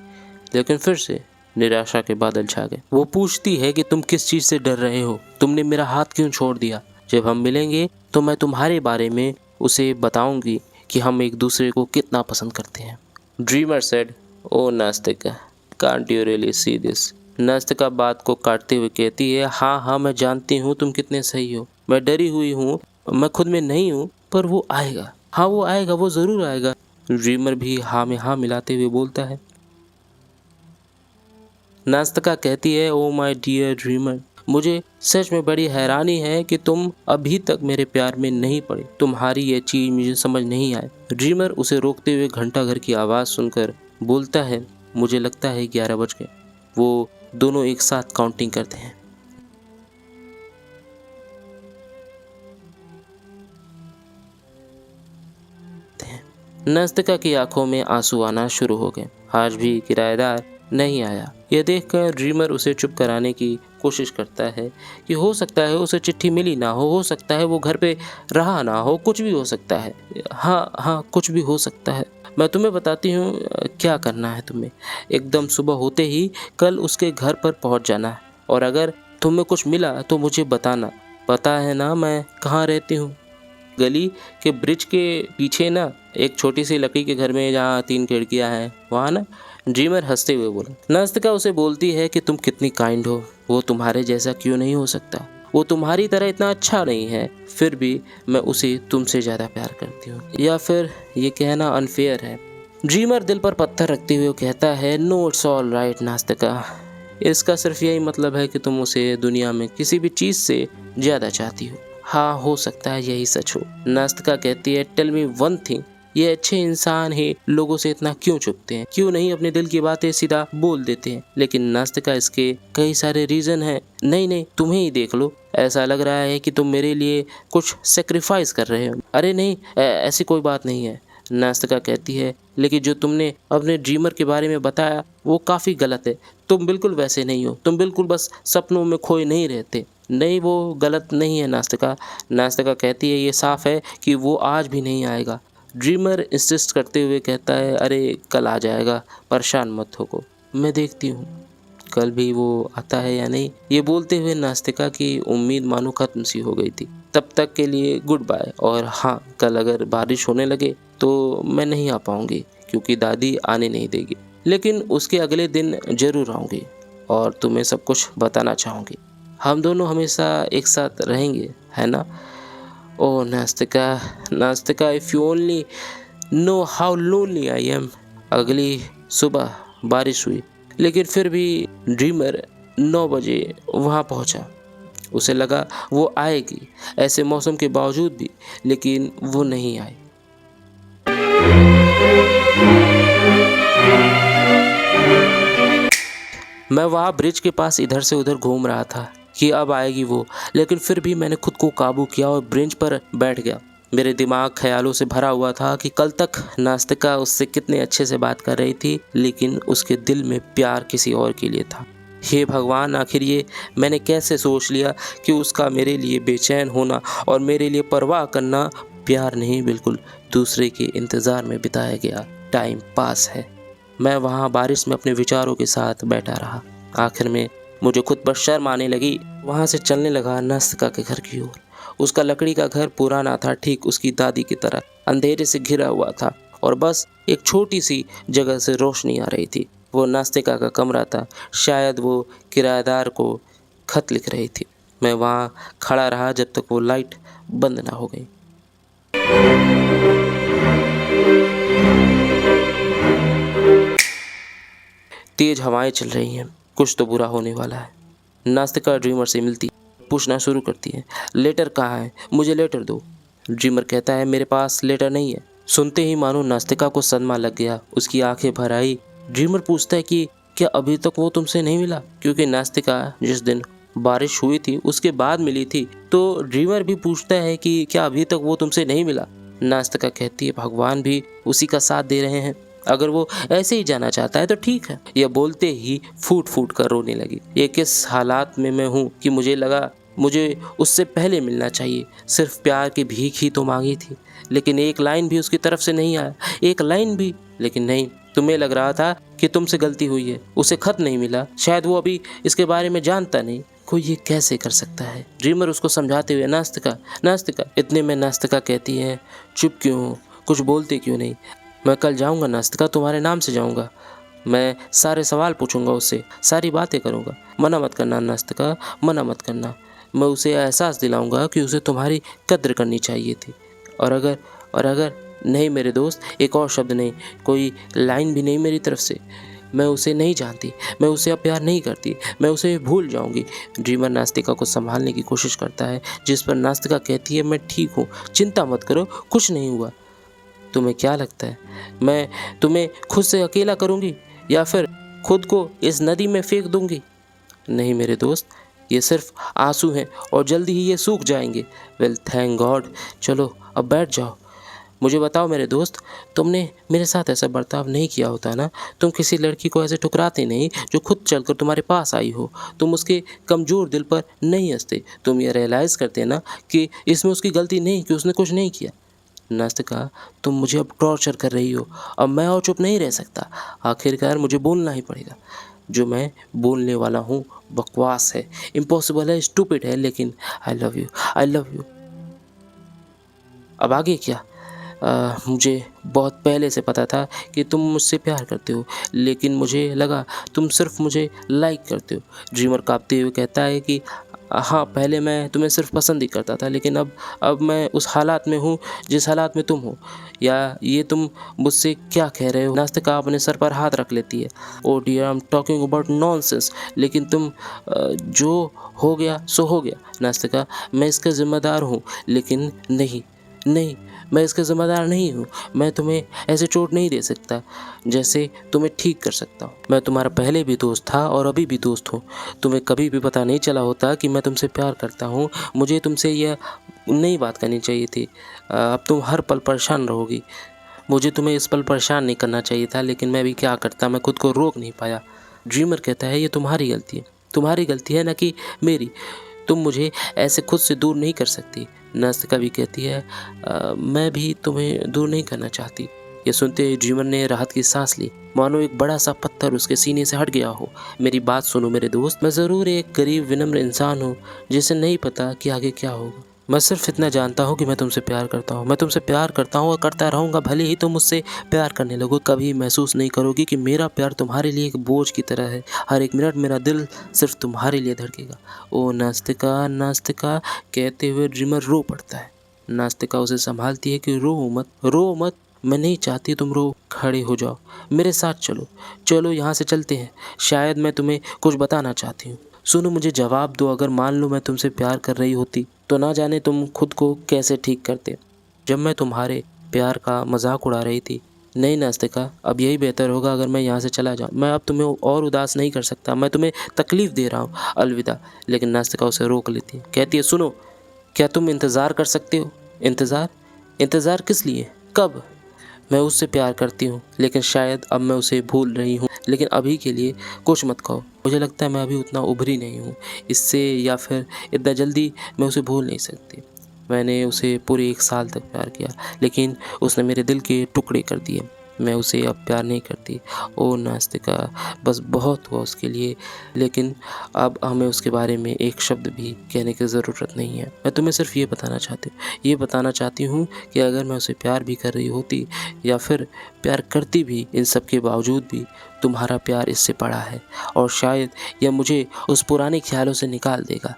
लेकिन फिर से निराशा के बादल छा गए। वो पूछती है कि तुम किस चीज से डर रहे हो, तुमने मेरा हाथ क्यों छोड़ दिया? जब हम मिलेंगे तो मैं तुम्हारे बारे में उसे बताऊंगी कि हम एक दूसरे को कितना पसंद करते हैं। Dreamer said, oh Nastika, can't you really see this? Nastika बात को काटते हुए कहती है, हाँ हाँ मैं जानती हूँ तुम कितने सही हो, मैं डरी हुई हूँ, मैं खुद में नहीं हूँ, पर वो आएगा, हाँ वो आएगा, वो जरूर आएगा। ड्रीमर भी हाँ में हाँ मिलाते हुए बोलता है। नास्तिका कहती है, ओ माय डियर ड्रीमर, मुझे सच में बड़ी हैरानी है कि तुम अभी तक मेरे प्यार में नहीं पड़े, तुम्हारी ये चीज मुझे समझ नहीं आए। ड्रीमर उसे रोकते हुए घंटाघर की आवाज़ सुनकर बोलता है, मुझे लगता है 11 बज गए। वो दोनों एक साथ काउंटिंग करते हैं। नास्तिका की आंखों में आंसू आना शुरू हो गए। आज भी किराएदार नहीं आया। यह देखकर ड्रीमर उसे चुप कराने की कोशिश करता है कि हो सकता है उसे चिट्ठी मिली ना हो सकता है वो घर पे रहा ना हो, कुछ भी हो सकता है। हाँ हाँ कुछ भी हो सकता है। मैं तुम्हें बताती हूँ क्या करना है तुम्हें। एकदम सुबह होते ही कल उसके घर पर पहुँच जाना है, और अगर तुम्हें कुछ मिला तो मुझे बताना। पता है ना मैं कहाँ रहती हूँ? गली के ब्रिज के पीछे ना, एक छोटी सी लकड़ी के घर में जहाँ 3 खिड़कियाँ हैं, वहाँ ना। ड्रीमर हंसते हुए बोला। नास्तिका उसे बोलती है कि तुम कितनी काइंड हो, वो तुम्हारे जैसा क्यों नहीं हो सकता, वो तुम्हारी तरह इतना अच्छा नहीं है, फिर भी मैं उसे तुमसे ज़्यादा प्यार करती हूँ। या फिर ये कहना अनफेयर है। ड्रीमर दिल पर पत्थर रखते हुए कहता है, नो इट्स ऑल राइट नास्तिका, इसका सिर्फ यही मतलब है कि तुम उसे दुनिया में किसी भी चीज़ से ज़्यादा चाहती हो। हाँ हो सकता है यही सच हो। नास्तिका कहती है, टेल मी वन थिंग, ये अच्छे इंसान ही लोगों से इतना क्यों छुपते हैं, क्यों नहीं अपने दिल की बातें सीधा बोल देते हैं? लेकिन नास्तिका, इसके कई सारे रीजन हैं। नहीं नहीं तुम्हें ही देख लो, ऐसा लग रहा है कि तुम मेरे लिए कुछ सेक्रीफाइस कर रहे हो। अरे नहीं ऐसी कोई बात नहीं है। नास्तिका कहती है, लेकिन जो तुमने अपने ड्रीमर के बारे में बताया वो काफ़ी गलत है। तुम बिल्कुल वैसे नहीं हो, तुम बिल्कुल बस सपनों में खोए नहीं रहते। नहीं वो गलत नहीं है नास्तिका। नास्तिका कहती है, ये साफ है कि वो आज भी नहीं आएगा। ड्रीमर इंसिस्ट करते हुए कहता है, अरे कल आ जाएगा, परेशान मत होको, मैं देखती हूँ कल भी वो आता है या नहीं। ये बोलते हुए नास्तिका की उम्मीद मानो खत्म सी हो गई थी। तब तक के लिए गुड बाय, और हाँ कल अगर बारिश होने लगे तो मैं नहीं आ पाऊँगी क्योंकि दादी आने नहीं देगी, लेकिन उसके अगले दिन ज़रूर आऊँगी और तुम्हें सब कुछ बताना चाहूँगी। हम दोनों हमेशा एक साथ रहेंगे, है ना? Oh Nastika, Nastika, if you only know how lonely I am. अगली सुबह बारिश हुई, लेकिन फिर भी ड्रीमर 9 बजे वहाँ पहुँचा। उसे लगा वो आएगी ऐसे मौसम के बावजूद भी, लेकिन वो नहीं आई। मैं वहाँ ब्रिज के पास इधर से उधर घूम रहा था कि अब आएगी वो, लेकिन फिर भी मैंने खुद को काबू किया और ब्रेंच पर बैठ गया। मेरे दिमाग ख्यालों से भरा हुआ था कि कल तक नास्तिका उससे कितने अच्छे से बात कर रही थी, लेकिन उसके दिल में प्यार किसी और के लिए था। हे भगवान, आखिर ये मैंने कैसे सोच लिया कि उसका मेरे लिए बेचैन होना और मेरे लिए परवाह करना प्यार नहीं, बिल्कुल दूसरे के इंतज़ार में बिताया गया टाइम पास है। मैं वहाँ बारिश में अपने विचारों के साथ बैठा रहा। आखिर में मुझे खुद पर शर्म आने लगी। वहाँ से चलने लगा नास्तिका के घर की ओर। उसका लकड़ी का घर पुराना था, ठीक उसकी दादी की तरह अंधेरे से घिरा हुआ था और बस एक छोटी सी जगह से रोशनी आ रही थी। वो नास्तिका का कमरा था। शायद वो किराएदार को खत लिख रही थी। मैं वहाँ खड़ा रहा जब तक वो लाइट बंद ना हो गई। तेज हवाएं चल रही हैं, कुछ तो बुरा होने वाला है। नास्तिका ड्रीमर से मिलती, पूछना शुरू करती है, लेटर कहाँ है, मुझे लेटर दो। ड्रीमर कहता है, मेरे पास लेटर नहीं है। सुनते ही मानो नास्तिका को सदमा लग गया, उसकी आंखें भर आई। ड्रीमर पूछता है कि क्या अभी तक वो तुमसे नहीं मिला? क्योंकि नास्तिका जिस दिन बारिश हुई थी उसके बाद मिली थी, तो ड्रीमर भी पूछता है कि क्या अभी तक वो तुमसे नहीं मिला? नास्तिका कहती है, भगवान भी उसी का साथ दे रहे हैं, अगर वो ऐसे ही जाना चाहता है तो ठीक है। यह बोलते ही फूट फूट कर रोने लगी। ये किस हालात में मैं हूँ कि मुझे लगा मुझे उससे पहले मिलना चाहिए। सिर्फ प्यार की भीख ही तो मांगी थी, लेकिन एक लाइन भी उसकी तरफ से नहीं आया, एक लाइन भी। लेकिन नहीं, तुम्हें लग रहा था कि तुमसे गलती हुई है, उसे खत नहीं मिला, शायद वो अभी इसके बारे में जानता नहीं। कोई ये कैसे कर सकता है? ड्रीमर उसको समझाते हुए, नास्तिका नास्तिका। इतने में नास्तिका कहती है, चुप क्यों हो, कुछ बोलते क्यों नहीं? मैं कल जाऊंगा नास्तिका, तुम्हारे नाम से जाऊंगा। मैं सारे सवाल पूछूंगा उससे, सारी बातें करूंगा। मना मत करना नास्तिका, मना मत करना। मैं उसे एहसास दिलाऊंगा कि उसे तुम्हारी कद्र करनी चाहिए थी। और अगर नहीं मेरे दोस्त, एक और शब्द नहीं, कोई लाइन भी नहीं मेरी तरफ से। मैं उसे नहीं जानती, मैं उसे अब प्यार नहीं करती, मैं उसे भूल जाऊंगी। ड्रीमर नास्तिका को संभालने की कोशिश करता है, जिस पर नास्तिका कहती है, मैं ठीक हूँ, चिंता मत करो, कुछ नहीं हुआ। तुम्हें क्या लगता है मैं तुम्हें खुद से अकेला करूंगी या फिर खुद को इस नदी में फेंक दूंगी? नहीं मेरे दोस्त, ये सिर्फ आंसू हैं और जल्दी ही ये सूख जाएंगे। Well thank God. चलो अब बैठ जाओ। मुझे बताओ मेरे दोस्त, तुमने मेरे साथ ऐसा बर्ताव नहीं किया होता ना। तुम किसी लड़की को ऐसे ठुकराते नहीं जो खुद चलकर तुम्हारे पास आई हो। तुम उसके कमज़ोर दिल पर नहीं हंसते। तुम ये रियलाइज़ करते ना कि इसमें उसकी गलती नहीं, कि उसने कुछ नहीं किया। नास्तिका, तुम मुझे अब टॉर्चर कर रही हो। अब मैं और चुप नहीं रह सकता। आखिरकार मुझे बोलना ही पड़ेगा। जो मैं बोलने वाला हूँ बकवास है, इम्पॉसिबल है, स्टूपिड है, लेकिन I love you, I love you. अब आगे क्या? मुझे बहुत पहले से पता था कि तुम मुझसे प्यार करते हो, लेकिन मुझे लगा तुम सिर्फ मुझे लाइक करते हो। ड्रीमर कांपते हुए कहता है कि हाँ, पहले मैं तुम्हें सिर्फ पसंद ही करता था, लेकिन अब मैं उस हालात में हूँ जिस हालात में तुम हो। या ये तुम मुझसे क्या कह रहे हो? नास्तिका अपने सर पर हाथ रख लेती है। Oh dear, I am talking about nonsense. लेकिन तुम जो हो गया सो हो गया नास्तिका, मैं इसका जिम्मेदार हूँ। लेकिन नहीं नहीं, मैं इसका ज़िम्मेदार नहीं हूँ। मैं तुम्हें ऐसे चोट नहीं दे सकता जैसे तुम्हें ठीक कर सकता हूँ। मैं तुम्हारा पहले भी दोस्त था और अभी भी दोस्त हूँ। तुम्हें कभी भी पता नहीं चला होता कि मैं तुमसे प्यार करता हूँ। मुझे तुमसे यह नई बात करनी चाहिए थी। अब तुम हर पल परेशान रहोगी। मुझे तुम्हें इस पल परेशान नहीं करना चाहिए था, लेकिन मैं भी क्या करता, मैं खुद को रोक नहीं पाया। ड्रीमर कहता है, ये तुम्हारी गलती है, तुम्हारी गलती है ना कि मेरी। तुम मुझे ऐसे खुद से दूर नहीं कर सकती। नास्तिका भी कहती है, मैं भी तुम्हें दूर नहीं करना चाहती। ये सुनते ही ड्रीमर ने राहत की सांस ली, मानो एक बड़ा सा पत्थर उसके सीने से हट गया हो। मेरी बात सुनो मेरे दोस्त, मैं ज़रूर एक गरीब विनम्र इंसान हूँ जिसे नहीं पता कि आगे क्या होगा। मैं सिर्फ इतना जानता हूँ कि मैं तुमसे प्यार करता हूँ। मैं तुमसे प्यार करता हूँ और करता रहूँगा, भले ही तुम मुझसे प्यार करने लगो। कभी महसूस नहीं करोगी कि मेरा प्यार तुम्हारे लिए एक बोझ की तरह है। हर एक मिनट मेरा दिल सिर्फ तुम्हारे लिए धड़केगा। ओ नास्तिका, नास्तिका, कहते हुए ड्रीमर रो पड़ता है। नास्तिका उसे संभालती है कि रो मत, रो मत, मैं नहीं चाहती तुम रो। खड़े हो जाओ, मेरे साथ चलो, चलो यहाँ से चलते हैं। शायद मैं तुम्हें कुछ बताना चाहती हूँ। सुनो, मुझे जवाब दो। अगर मान लो मैं तुमसे प्यार कर रही होती तो ना जाने तुम खुद को कैसे ठीक करते, जब मैं तुम्हारे प्यार का मजाक उड़ा रही थी। नहीं नास्तिका, अब यही बेहतर होगा अगर मैं यहाँ से चला जाऊँ। मैं अब तुम्हें और उदास नहीं कर सकता, मैं तुम्हें तकलीफ़ दे रहा हूँ। अलविदा। लेकिन नास्तिका उसे रोक लेती है, कहती है, सुनो, क्या तुम इंतज़ार कर सकते हो? इंतज़ार? इंतज़ार किस लिए? कब? मैं उससे प्यार करती हूँ, लेकिन शायद अब मैं उसे भूल रही हूँ। लेकिन अभी के लिए कुछ मत कहो। मुझे लगता है मैं अभी उतना उभरी नहीं हूँ इससे, या फिर इतना जल्दी मैं उसे भूल नहीं सकती। मैंने उसे पूरे 1 साल तक प्यार किया, लेकिन उसने मेरे दिल के टुकड़े कर दिए। मैं उसे अब प्यार नहीं करती। ओ नास्तिका, बस बहुत हुआ उसके लिए, लेकिन अब हमें उसके बारे में एक शब्द भी कहने की ज़रूरत नहीं है। मैं तुम्हें सिर्फ ये बताना चाहती हूँ कि अगर मैं उसे प्यार भी कर रही होती या फिर प्यार करती भी, इन सब के बावजूद भी तुम्हारा प्यार इससे बड़ा है, और शायद यह मुझे उस पुराने ख्यालों से निकाल देगा।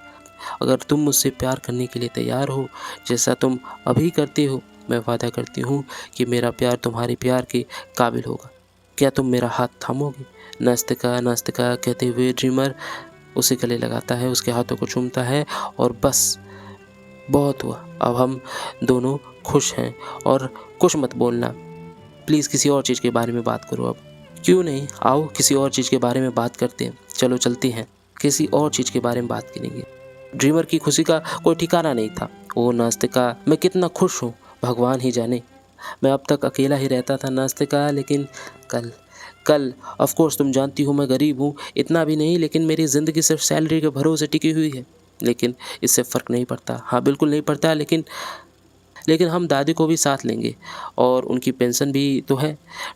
अगर तुम मुझसे प्यार करने के लिए तैयार हो, जैसा तुम अभी करते हो, मैं वादा करती हूँ कि मेरा प्यार तुम्हारे प्यार के काबिल होगा। क्या तुम मेरा हाथ थामोगे? नास्तिका, नास्तिका, कहते हुए ड्रीमर उसे गले लगाता है, उसके हाथों को चूमता है, और बस बहुत हुआ, अब हम दोनों खुश हैं। और कुछ मत बोलना प्लीज़, किसी और चीज़ के बारे में बात करो अब। क्यों नहीं, आओ किसी और चीज़ के बारे में बात करते हैं। चलो चलते हैं, किसी और चीज़ के बारे में बात करेंगे। ड्रीमर की खुशी का कोई ठिकाना नहीं था। ओ नास्तिका, मैं कितना खुश हूँ, भगवान ही जाने। मैं अब तक अकेला ही रहता था नास्तिका, लेकिन कल ऑफ कोर्स तुम जानती हो मैं गरीब हूँ, इतना भी नहीं, लेकिन मेरी ज़िंदगी सिर्फ सैलरी के भरोसे टिकी हुई है। लेकिन इससे फ़र्क नहीं पड़ता, हाँ बिल्कुल नहीं पड़ता, लेकिन हम दादी को भी साथ लेंगे और उनकी पेंशन भी तो है।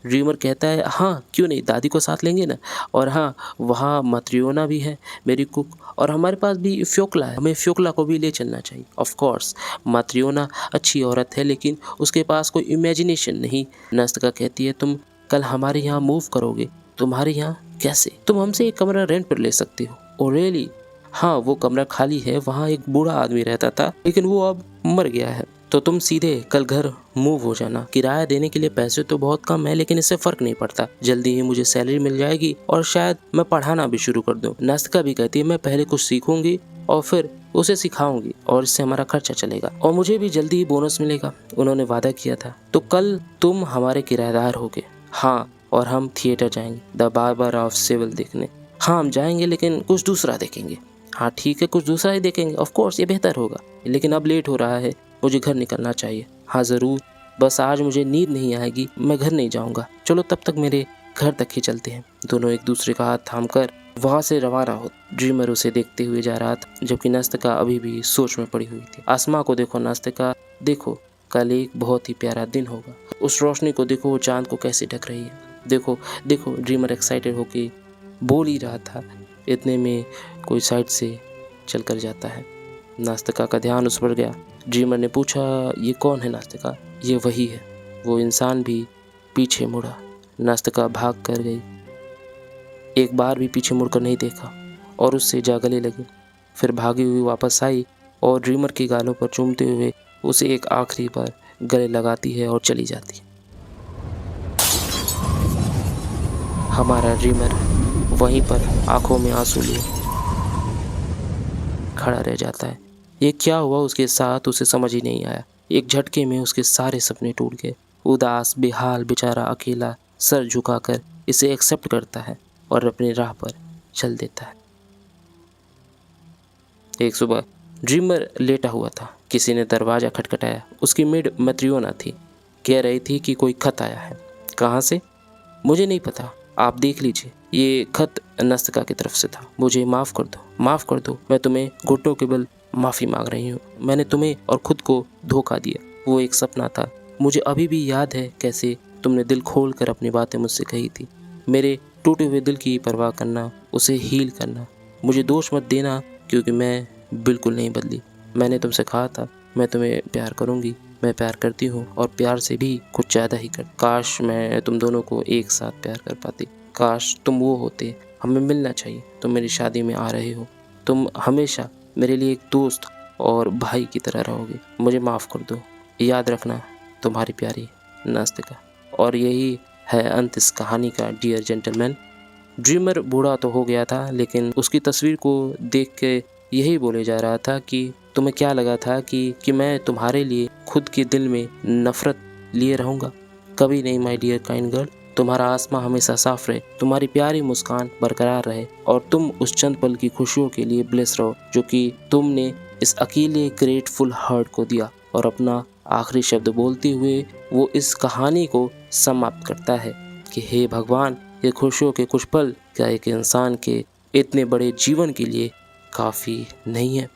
ड्रीमर कहता है हाँ क्यों नहीं, दादी को साथ लेंगे ना। और हाँ, वहाँ मत्रियोना भी है मेरी कुक, और हमारे पास भी फ्योकला है, हमें फ्योकला को भी ले चलना चाहिए। ऑफ कोर्स मत्रियोना अच्छी औरत है लेकिन उसके पास कोई इमेजिनेशन नहीं। नस्तका कहती है तुम कल हमारे यहाँ मूव करोगे। तुम्हारे यहाँ कैसे? तुम हमसे एक कमरा रेंट पर ले सकते हो। Oh really? हाँ, वो कमरा खाली है, वहाँ एक बूढ़ा आदमी रहता था लेकिन वो अब मर गया है। तो तुम सीधे कल घर मूव हो जाना। किराया देने के लिए पैसे तो बहुत कम है लेकिन इससे फर्क नहीं पड़ता, जल्दी ही मुझे सैलरी मिल जाएगी और शायद मैं पढ़ाना भी शुरू कर दूं। नास्तिका भी कहती है मैं पहले कुछ सीखूंगी और फिर उसे सिखाऊंगी और इससे हमारा खर्चा चलेगा और मुझे भी जल्दी ही बोनस मिलेगा। उन्होंने वादा किया था। तो कल तुम हमारे किराएदार होगे। हाँ, और हम थिएटर जाएंगे द बार्बर ऑफ सेविल देखने। हाँ, हम जाएंगे लेकिन कुछ दूसरा देखेंगे। हाँ ठीक है, कुछ दूसरा ही देखेंगे। ऑफ कोर्स ये बेहतर होगा, लेकिन अब लेट हो रहा है, मुझे घर निकलना चाहिए। हाँ ज़रूर, बस आज मुझे नींद नहीं आएगी, मैं घर नहीं जाऊँगा। चलो तब तक मेरे घर तक ही चलते हैं। दोनों एक दूसरे का हाथ थामकर वहाँ से रवाना हो। ड्रीमर उसे देखते हुए जा रहा था जबकि नास्तिका अभी भी सोच में पड़ी हुई थी। आसमां को देखो नास्तिका, देखो कल एक बहुत ही प्यारा दिन होगा। उस रोशनी को देखो, वो चांद को कैसे ढक रही है। देखो देखो, ड्रीमर एक्साइटेड होके बोल ही रहा था। इतने में कोई साइड से चल कर जाता है। नास्तिका का ध्यान उस पर गया। ड्रीमर ने पूछा ये कौन है? नास्तिका, ये वही है। वो इंसान भी पीछे मुड़ा। नास्तिका भाग कर गई, एक बार भी पीछे मुड़कर नहीं देखा और उससे जा गले लगी। फिर भागी हुई वापस आई और ड्रीमर की गालों पर चूमते हुए उसे एक आखिरी बार गले लगाती है और चली जाती है। हमारा ड्रीमर वहीं पर आंखों में आंसू लिए खड़ा रह जाता है। ये क्या हुआ उसके साथ, उसे समझ ही नहीं आया। एक झटके में उसके सारे सपने टूट गए। उदास बेहाल बेचारा अकेला सर झुकाकर इसे एक्सेप्ट करता है और अपनी राह पर चल देता है। एक सुबह ड्रीमर लेटा हुआ था। किसी ने दरवाजा खटखटाया। उसकी मेड मत्रियोना थी। कह रही थी कि कोई खत आया है। कहाँ से? मुझे नहीं पता, आप देख लीजिए। ये खत नास्तिका की तरफ से था। मुझे माफ़ कर दो, माफ़ कर दो। मैं तुम्हें घुटनों के बल माफ़ी मांग रही हूँ। मैंने तुम्हें और खुद को धोखा दिया। वो एक सपना था। मुझे अभी भी याद है कैसे तुमने दिल खोल कर अपनी बातें मुझसे कही थी। मेरे टूटे हुए दिल की परवाह करना, उसे हील करना। मुझे दोष मत देना क्योंकि मैं बिल्कुल नहीं बदली। मैंने तुमसे कहा था मैं तुम्हें प्यार करूँगी। मैं प्यार करती हूँ और प्यार से भी कुछ ज़्यादा ही कर। काश मैं तुम दोनों को एक साथ प्यार कर पाती। काश तुम वो होते। हमें मिलना चाहिए। तुम मेरी शादी में आ रहे हो। तुम हमेशा मेरे लिए एक दोस्त और भाई की तरह रहोगे। मुझे माफ़ कर दो। याद रखना, तुम्हारी प्यारी नास्तिका। और यही है अंत इस कहानी का, डियर जेंटलमैन। ड्रीमर बूढ़ा तो हो गया था लेकिन उसकी तस्वीर को देख के यही बोले जा रहा था कि तुम्हें क्या लगा था कि मैं तुम्हारे लिए खुद के दिल में नफरत लिए रहूँगा? कभी नहीं माय डियर काइंड गर्ल। तुम्हारा आसमां हमेशा साफ रहे, तुम्हारी प्यारी मुस्कान बरकरार रहे और तुम उस चंद पल की खुशियों के लिए ब्लेस रहो जो कि तुमने इस अकेले ग्रेटफुल हार्ट को दिया। और अपना आखिरी शब्द बोलते हुए वो इस कहानी को समाप्त करता है कि हे भगवान, ये खुशियों के कुछ पल क्या एक इंसान के इतने बड़े जीवन के लिए काफ़ी नहीं है?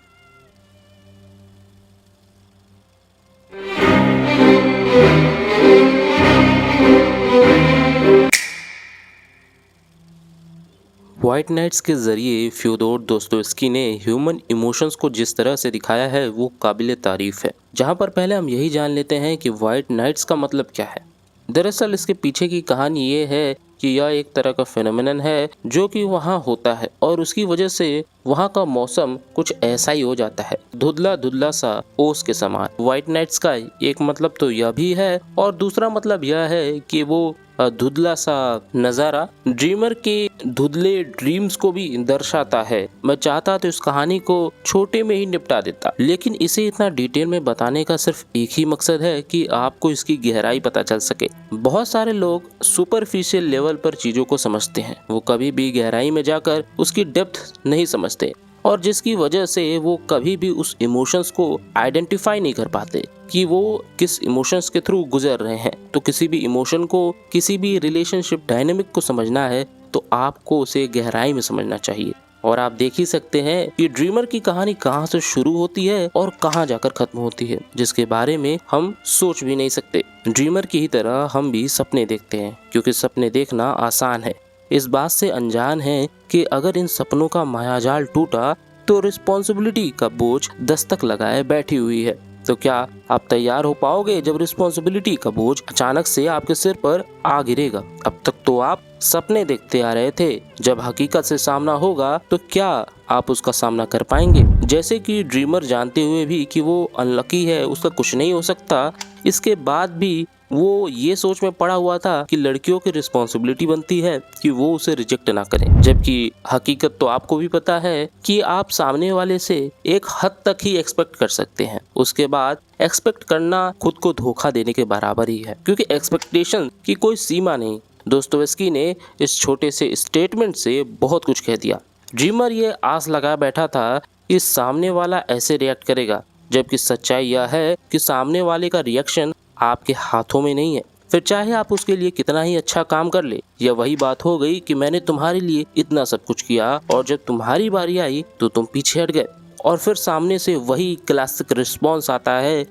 व्हाइट नाइट्स के जरिए फ्योदोर दोस्तोयेव्स्की ने ह्यूमन इमोशंस को जिस तरह से दिखाया है वो काबिले तारीफ है। जहां पर पहले हम यही जान लेते हैं कि व्हाइट नाइट्स का मतलब क्या है। दरअसल इसके पीछे की कहानी ये है कि यह एक तरह का फेनोमेनन है जो कि वहाँ होता है और उसकी वजह से वहाँ का मौसम कुछ ऐसा ही हो जाता है, धुंधला धुंधला सा ओस के समान। व्हाइट नाइट्स का एक मतलब तो यह भी है और दूसरा मतलब यह है कि वो धुंधला सा नज़ारा ड्रीमर के धुंधले ड्रीम्स को भी दर्शाता है। मैं चाहता तो इस कहानी को छोटे में ही निपटा देता, लेकिन इसे इतना डिटेल में बताने का सिर्फ एक ही मकसद है कि आपको इसकी गहराई पता चल सके। बहुत सारे लोग सुपरफिशियल लेवल पर चीजों को समझते हैं, वो कभी भी गहराई में जाकर उसकी डेप्थ नहीं समझते और जिसकी वजह से वो कभी भी उस इमोशंस को आइडेंटिफाई नहीं कर पाते कि वो किस इमोशंस के थ्रू गुजर रहे हैं। तो किसी भी इमोशन को, किसी भी रिलेशनशिप डायनेमिक को समझना है तो आपको उसे गहराई में समझना चाहिए और आप देख ही सकते हैं कि ड्रीमर की कहानी कहाँ से शुरू होती है और कहाँ जाकर खत्म होती है, जिसके बारे में हम सोच भी नहीं सकते। ड्रीमर की ही तरह हम भी सपने देखते हैं, क्योंकि सपने देखना आसान है। इस बात से अनजान है कि अगर इन सपनों का मायाजाल टूटा तो रिस्पॉन्सिबिलिटी का बोझ दस्तक लगाए बैठी हुई है। तो क्या आप तैयार हो पाओगे जब रिस्पॉन्सिबिलिटी का बोझ अचानक से आपके सिर पर आ गिरेगा? अब तक तो आप सपने देखते आ रहे थे, जब हकीकत से सामना होगा तो क्या आप उसका सामना कर पाएंगे? जैसे कि ड्रीमर जानते हुए भी कि वो अनलकी है, उसका कुछ नहीं हो सकता, इसके बाद भी वो ये सोच में पड़ा हुआ था कि लड़कियों की रिस्पॉन्सिबिलिटी बनती है कि वो उसे रिजेक्ट ना करें, जबकि हकीकत तो आपको भी पता है कि आप सामने वाले से एक हद तक ही एक्सपेक्ट कर सकते हैं। उसके बाद एक्सपेक्ट करना खुद को धोखा देने के बराबर ही है, क्योंकि एक्सपेक्टेशन की कोई सीमा नहीं। दोस्तोयेव्स्की ने इस छोटे से स्टेटमेंट से बहुत कुछ कह दिया। ड्रीमर ये आस लगा बैठा था कि सामने वाला ऐसे रिएक्ट करेगा, जबकि सच्चाई यह है कि सामने वाले का रिएक्शन आपके हाथों में नहीं है। फिर चाहे आप उसके लिए कितना ही अच्छा काम कर ले, यह वही बात हो गई कि मैंने तुम्हारे लिए इतना सब कुछ किया और जब तुम्हारी बारी आई तो तुम पीछे हट गए। और फिर सामने से वही क्लासिक रिस्पॉन्स आता है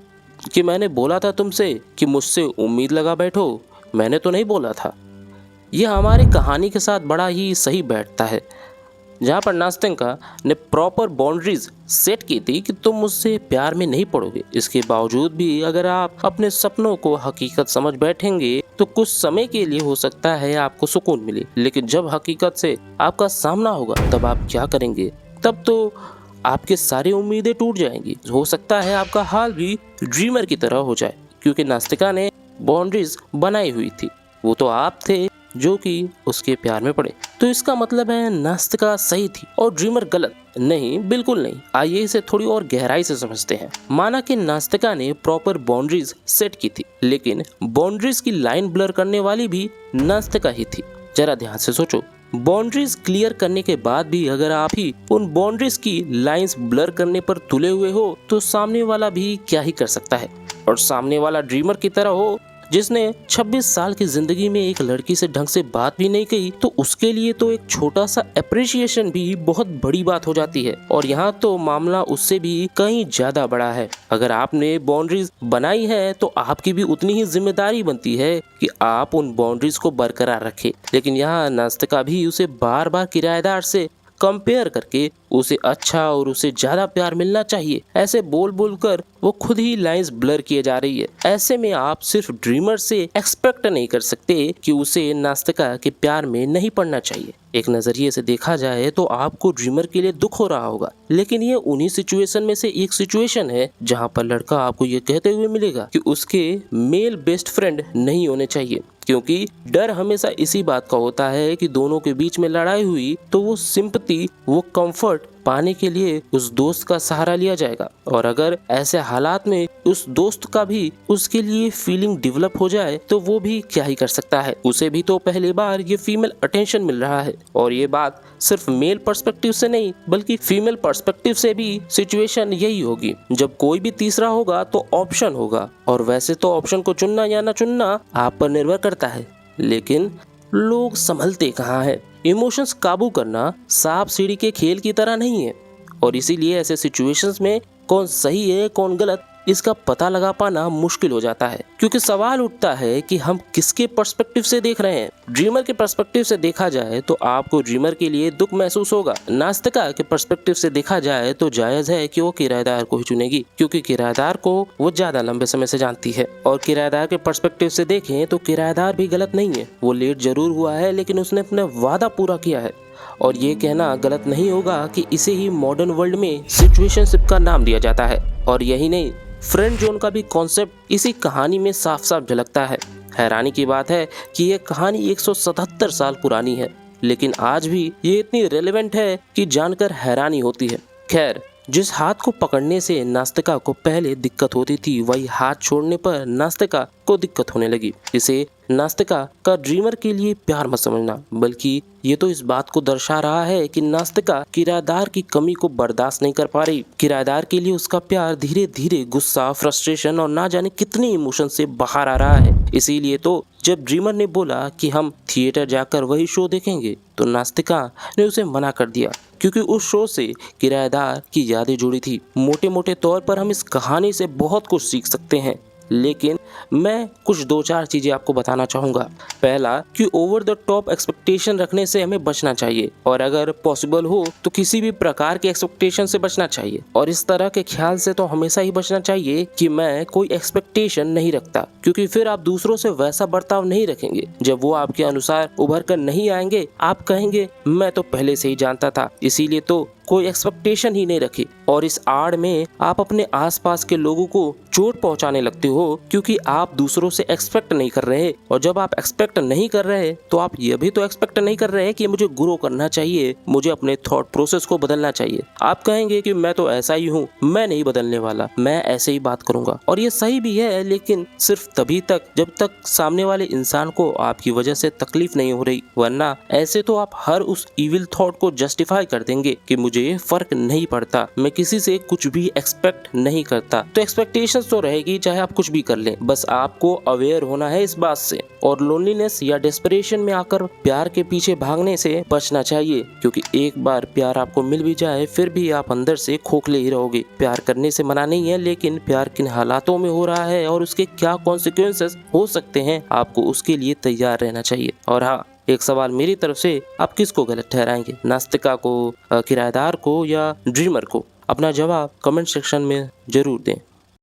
कि मैंने बोला था तुमसे कि मुझसे उम्मीद लगा बैठो, मैंने तो नहीं बोला था। यह हमारी कहानी के साथ बड़ा ही सही बैठता है, जहाँ पर नास्तिका ने प्रॉपर बाउंड्रीज सेट की थी कि तुम मुझसे प्यार में नहीं पड़ोगे। इसके बावजूद भी अगर आप अपने सपनों को हकीकत समझ बैठेंगे तो कुछ समय के लिए हो सकता है आपको सुकून मिले, लेकिन जब हकीकत से आपका सामना होगा तब आप क्या करेंगे? तब तो आपके सारी उम्मीदें टूट जाएंगी। हो सकता है आपका हाल भी ड्रीमर की तरह हो जाए, क्योंकि नास्तिका ने बाउंड्रीज बनाई हुई थी, वो तो आप थे जो कि उसके प्यार में पड़े। तो इसका मतलब है नास्तिका सही थी और ड्रीमर गलत? नहीं, बिल्कुल नहीं। आइए इसे थोड़ी और गहराई से समझते हैं। माना कि नास्तिका ने प्रॉपर बाउंड्रीज सेट की थी, लेकिन बाउंड्रीज की लाइन ब्लर करने वाली भी नास्तिका ही थी। जरा ध्यान से सोचो, बाउंड्रीज क्लियर करने के बाद भी अगर आप ही उन बाउंड्रीज की लाइंस ब्लर करने पर तुले हुए हो तो सामने वाला भी क्या ही कर सकता है। और सामने वाला ड्रीमर की तरह हो जिसने 26 साल की जिंदगी में एक लड़की से ढंग से बात भी नहीं की, तो उसके लिए तो एक छोटा सा अप्रिशिएशन भी बहुत बड़ी बात हो जाती है। और यहाँ तो मामला उससे भी कहीं ज्यादा बड़ा है। अगर आपने बाउंड्रीज बनाई है तो आपकी भी उतनी ही जिम्मेदारी बनती है कि आप उन बाउंड्रीज को बरकरार रखें। लेकिन यहाँ नास्तिका भी उसे बार बार किराएदार से कंपेयर करके उसे अच्छा और उसे ज्यादा प्यार मिलना चाहिए, ऐसे बोल बोल कर वो खुद ही लाइंस ब्लर किए जा रही है। ऐसे में आप सिर्फ ड्रीमर से एक्सपेक्ट नहीं कर सकते कि उसे नास्तिका के प्यार में नहीं पड़ना चाहिए। एक नजरिए से देखा जाए तो आपको ड्रीमर के लिए दुख हो रहा होगा, लेकिन ये उन्हीं सिचुएशन में से एक सिचुएशन है जहाँ पर लड़का आपको ये कहते हुए मिलेगा कि उसके मेल बेस्ट फ्रेंड नहीं होने चाहिए, क्योंकि डर हमेशा इसी बात का होता है कि दोनों के बीच में लड़ाई हुई तो वो सिंपैथी, वो कंफर्ट पाने के लिए उस दोस्त का सहारा लिया जाएगा। और अगर ऐसे हालात में उस दोस्त का भी उसके लिए फीलिंग डेवलप हो जाए तो वो भी क्या ही कर सकता है। उसे भी तो पहली बार ये फीमेल अटेंशन मिल रहा है। और ये बात सिर्फ मेल पर्सपेक्टिव से नहीं बल्कि फीमेल पर्सपेक्टिव से भी सिचुएशन यही होगी। जब कोई भी तीसरा होगा तो ऑप्शन होगा, और वैसे तो ऑप्शन को चुनना या ना चुनना आप पर निर्भर करता है, लेकिन लोग संभलते कहाँ है। इमोशंस काबू करना सांप सीढ़ी के खेल की तरह नहीं है, और इसीलिए ऐसे सिचुएशंस में कौन सही है कौन गलत इसका पता लगा पाना मुश्किल हो जाता है। क्योंकि सवाल उठता है कि हम किसके पर्सपेक्टिव से देख रहे हैं। ड्रीमर के पर्सपेक्टिव से देखा जाए तो आपको ड्रीमर के लिए दुख महसूस होगा। नास्तिका के पर्सपेक्टिव से देखा जाए तो जायज है कि वो किराएदार को ही चुनेगी, क्योंकि किराएदार को वो ज्यादा लंबे समय से जानती है। और किराएदार के पर्सपेक्टिव से देखें तो किराएदार भी गलत नहीं है। वो लेट जरूर हुआ है लेकिन उसने अपना वादा पूरा किया है। और ये कहना गलत नहीं होगा कि इसे ही मॉडर्न वर्ल्ड में सिचुएशनशिप का नाम दिया जाता है। और यही नहीं, फ्रेंड जोन का भी कॉन्सेप्ट इसी कहानी में साफ साफ झलकता है। हैरानी की बात है कि यह कहानी 177 साल पुरानी है, लेकिन आज भी ये इतनी रेलेवेंट है कि जानकर हैरानी होती है। खैर, जिस हाथ को पकड़ने से नास्तिका को पहले दिक्कत होती थी, वही हाथ छोड़ने पर नास्तिका को दिक्कत होने लगी। इसे नास्तिका का ड्रीमर के लिए प्यार मत समझना, बल्कि ये तो इस बात को दर्शा रहा है कि नास्तिका किराएदार की कमी को बर्दाश्त नहीं कर पा रही। किराएदार के लिए उसका प्यार धीरे धीरे गुस्सा, फ्रस्ट्रेशन और ना जाने कितने इमोशन से बाहर आ रहा है। इसीलिए तो जब ड्रीमर ने बोला कि हम थिएटर जाकर वही शो देखेंगे तो नास्तिका ने उसे मना कर दिया। क्योंकि उस शो से किराएदार की यादें जुड़ी थी। मोटे मोटे तौर पर हम इस कहानी से बहुत कुछ सीख सकते हैं, लेकिन मैं कुछ 2-4 चीजें आपको बताना चाहूँगा। पहला कि ओवर द टॉप एक्सपेक्टेशन रखने से हमें बचना चाहिए, और अगर पॉसिबल हो तो किसी भी प्रकार के एक्सपेक्टेशन से बचना चाहिए। और इस तरह के ख्याल से तो हमेशा ही बचना चाहिए कि मैं कोई एक्सपेक्टेशन नहीं रखता, क्योंकि फिर आप दूसरों से वैसा बर्ताव नहीं रखेंगे। जब वो आपके अनुसार उभर कर नहीं आएंगे, आप कहेंगे मैं तो पहले से ही जानता था, इसीलिए तो कोई एक्सपेक्टेशन ही नहीं रखी। और इस आड़ में आप अपने आसपास के लोगों को चोट पहुंचाने लगते हो, क्योंकि आप दूसरों से एक्सपेक्ट नहीं कर रहे। और जब आप एक्सपेक्ट नहीं कर रहे तो आप ये भी तो एक्सपेक्ट नहीं कर रहे कि मुझे ग्रो करना चाहिए, मुझे अपने थॉट प्रोसेस को बदलना चाहिए। आप कहेंगे कि मैं तो ऐसा ही हूँ, मैं नहीं बदलने वाला, मैं ऐसे ही बात करूंगा। और ये सही भी है, लेकिन सिर्फ तभी तक जब तक सामने वाले इंसान को आपकी वजह से तकलीफ नहीं हो रही, वरना ऐसे तो आप हर उस इविल थॉट को जस्टिफाई कर देंगे कि मुझे फर्क नहीं पड़ता, मैं किसी से कुछ भी एक्सपेक्ट नहीं करता। तो एक्सपेक्टेशंस तो रहेगी चाहे आप कुछ भी कर लें, बस आपको अवेयर होना है इस बात से। और लोनलीनेस या डेस्परेशन में आकर प्यार के पीछे भागने से बचना चाहिए, क्योंकि एक बार प्यार आपको मिल भी जाए फिर भी आप अंदर से खोखले ही रहोगे। प्यार करने से मना नहीं है, लेकिन प्यार किन हालातों में हो रहा है और उसके क्या कॉन्सिक्वेंसेस हो सकते हैं, आपको उसके लिए तैयार रहना चाहिए। और हाँ, एक सवाल मेरी तरफ से, आप किसको गलत ठहराएंगे, नास्तिका को, किराएदार को या ड्रीमर को? अपना जवाब कमेंट सेक्शन में जरूर दें।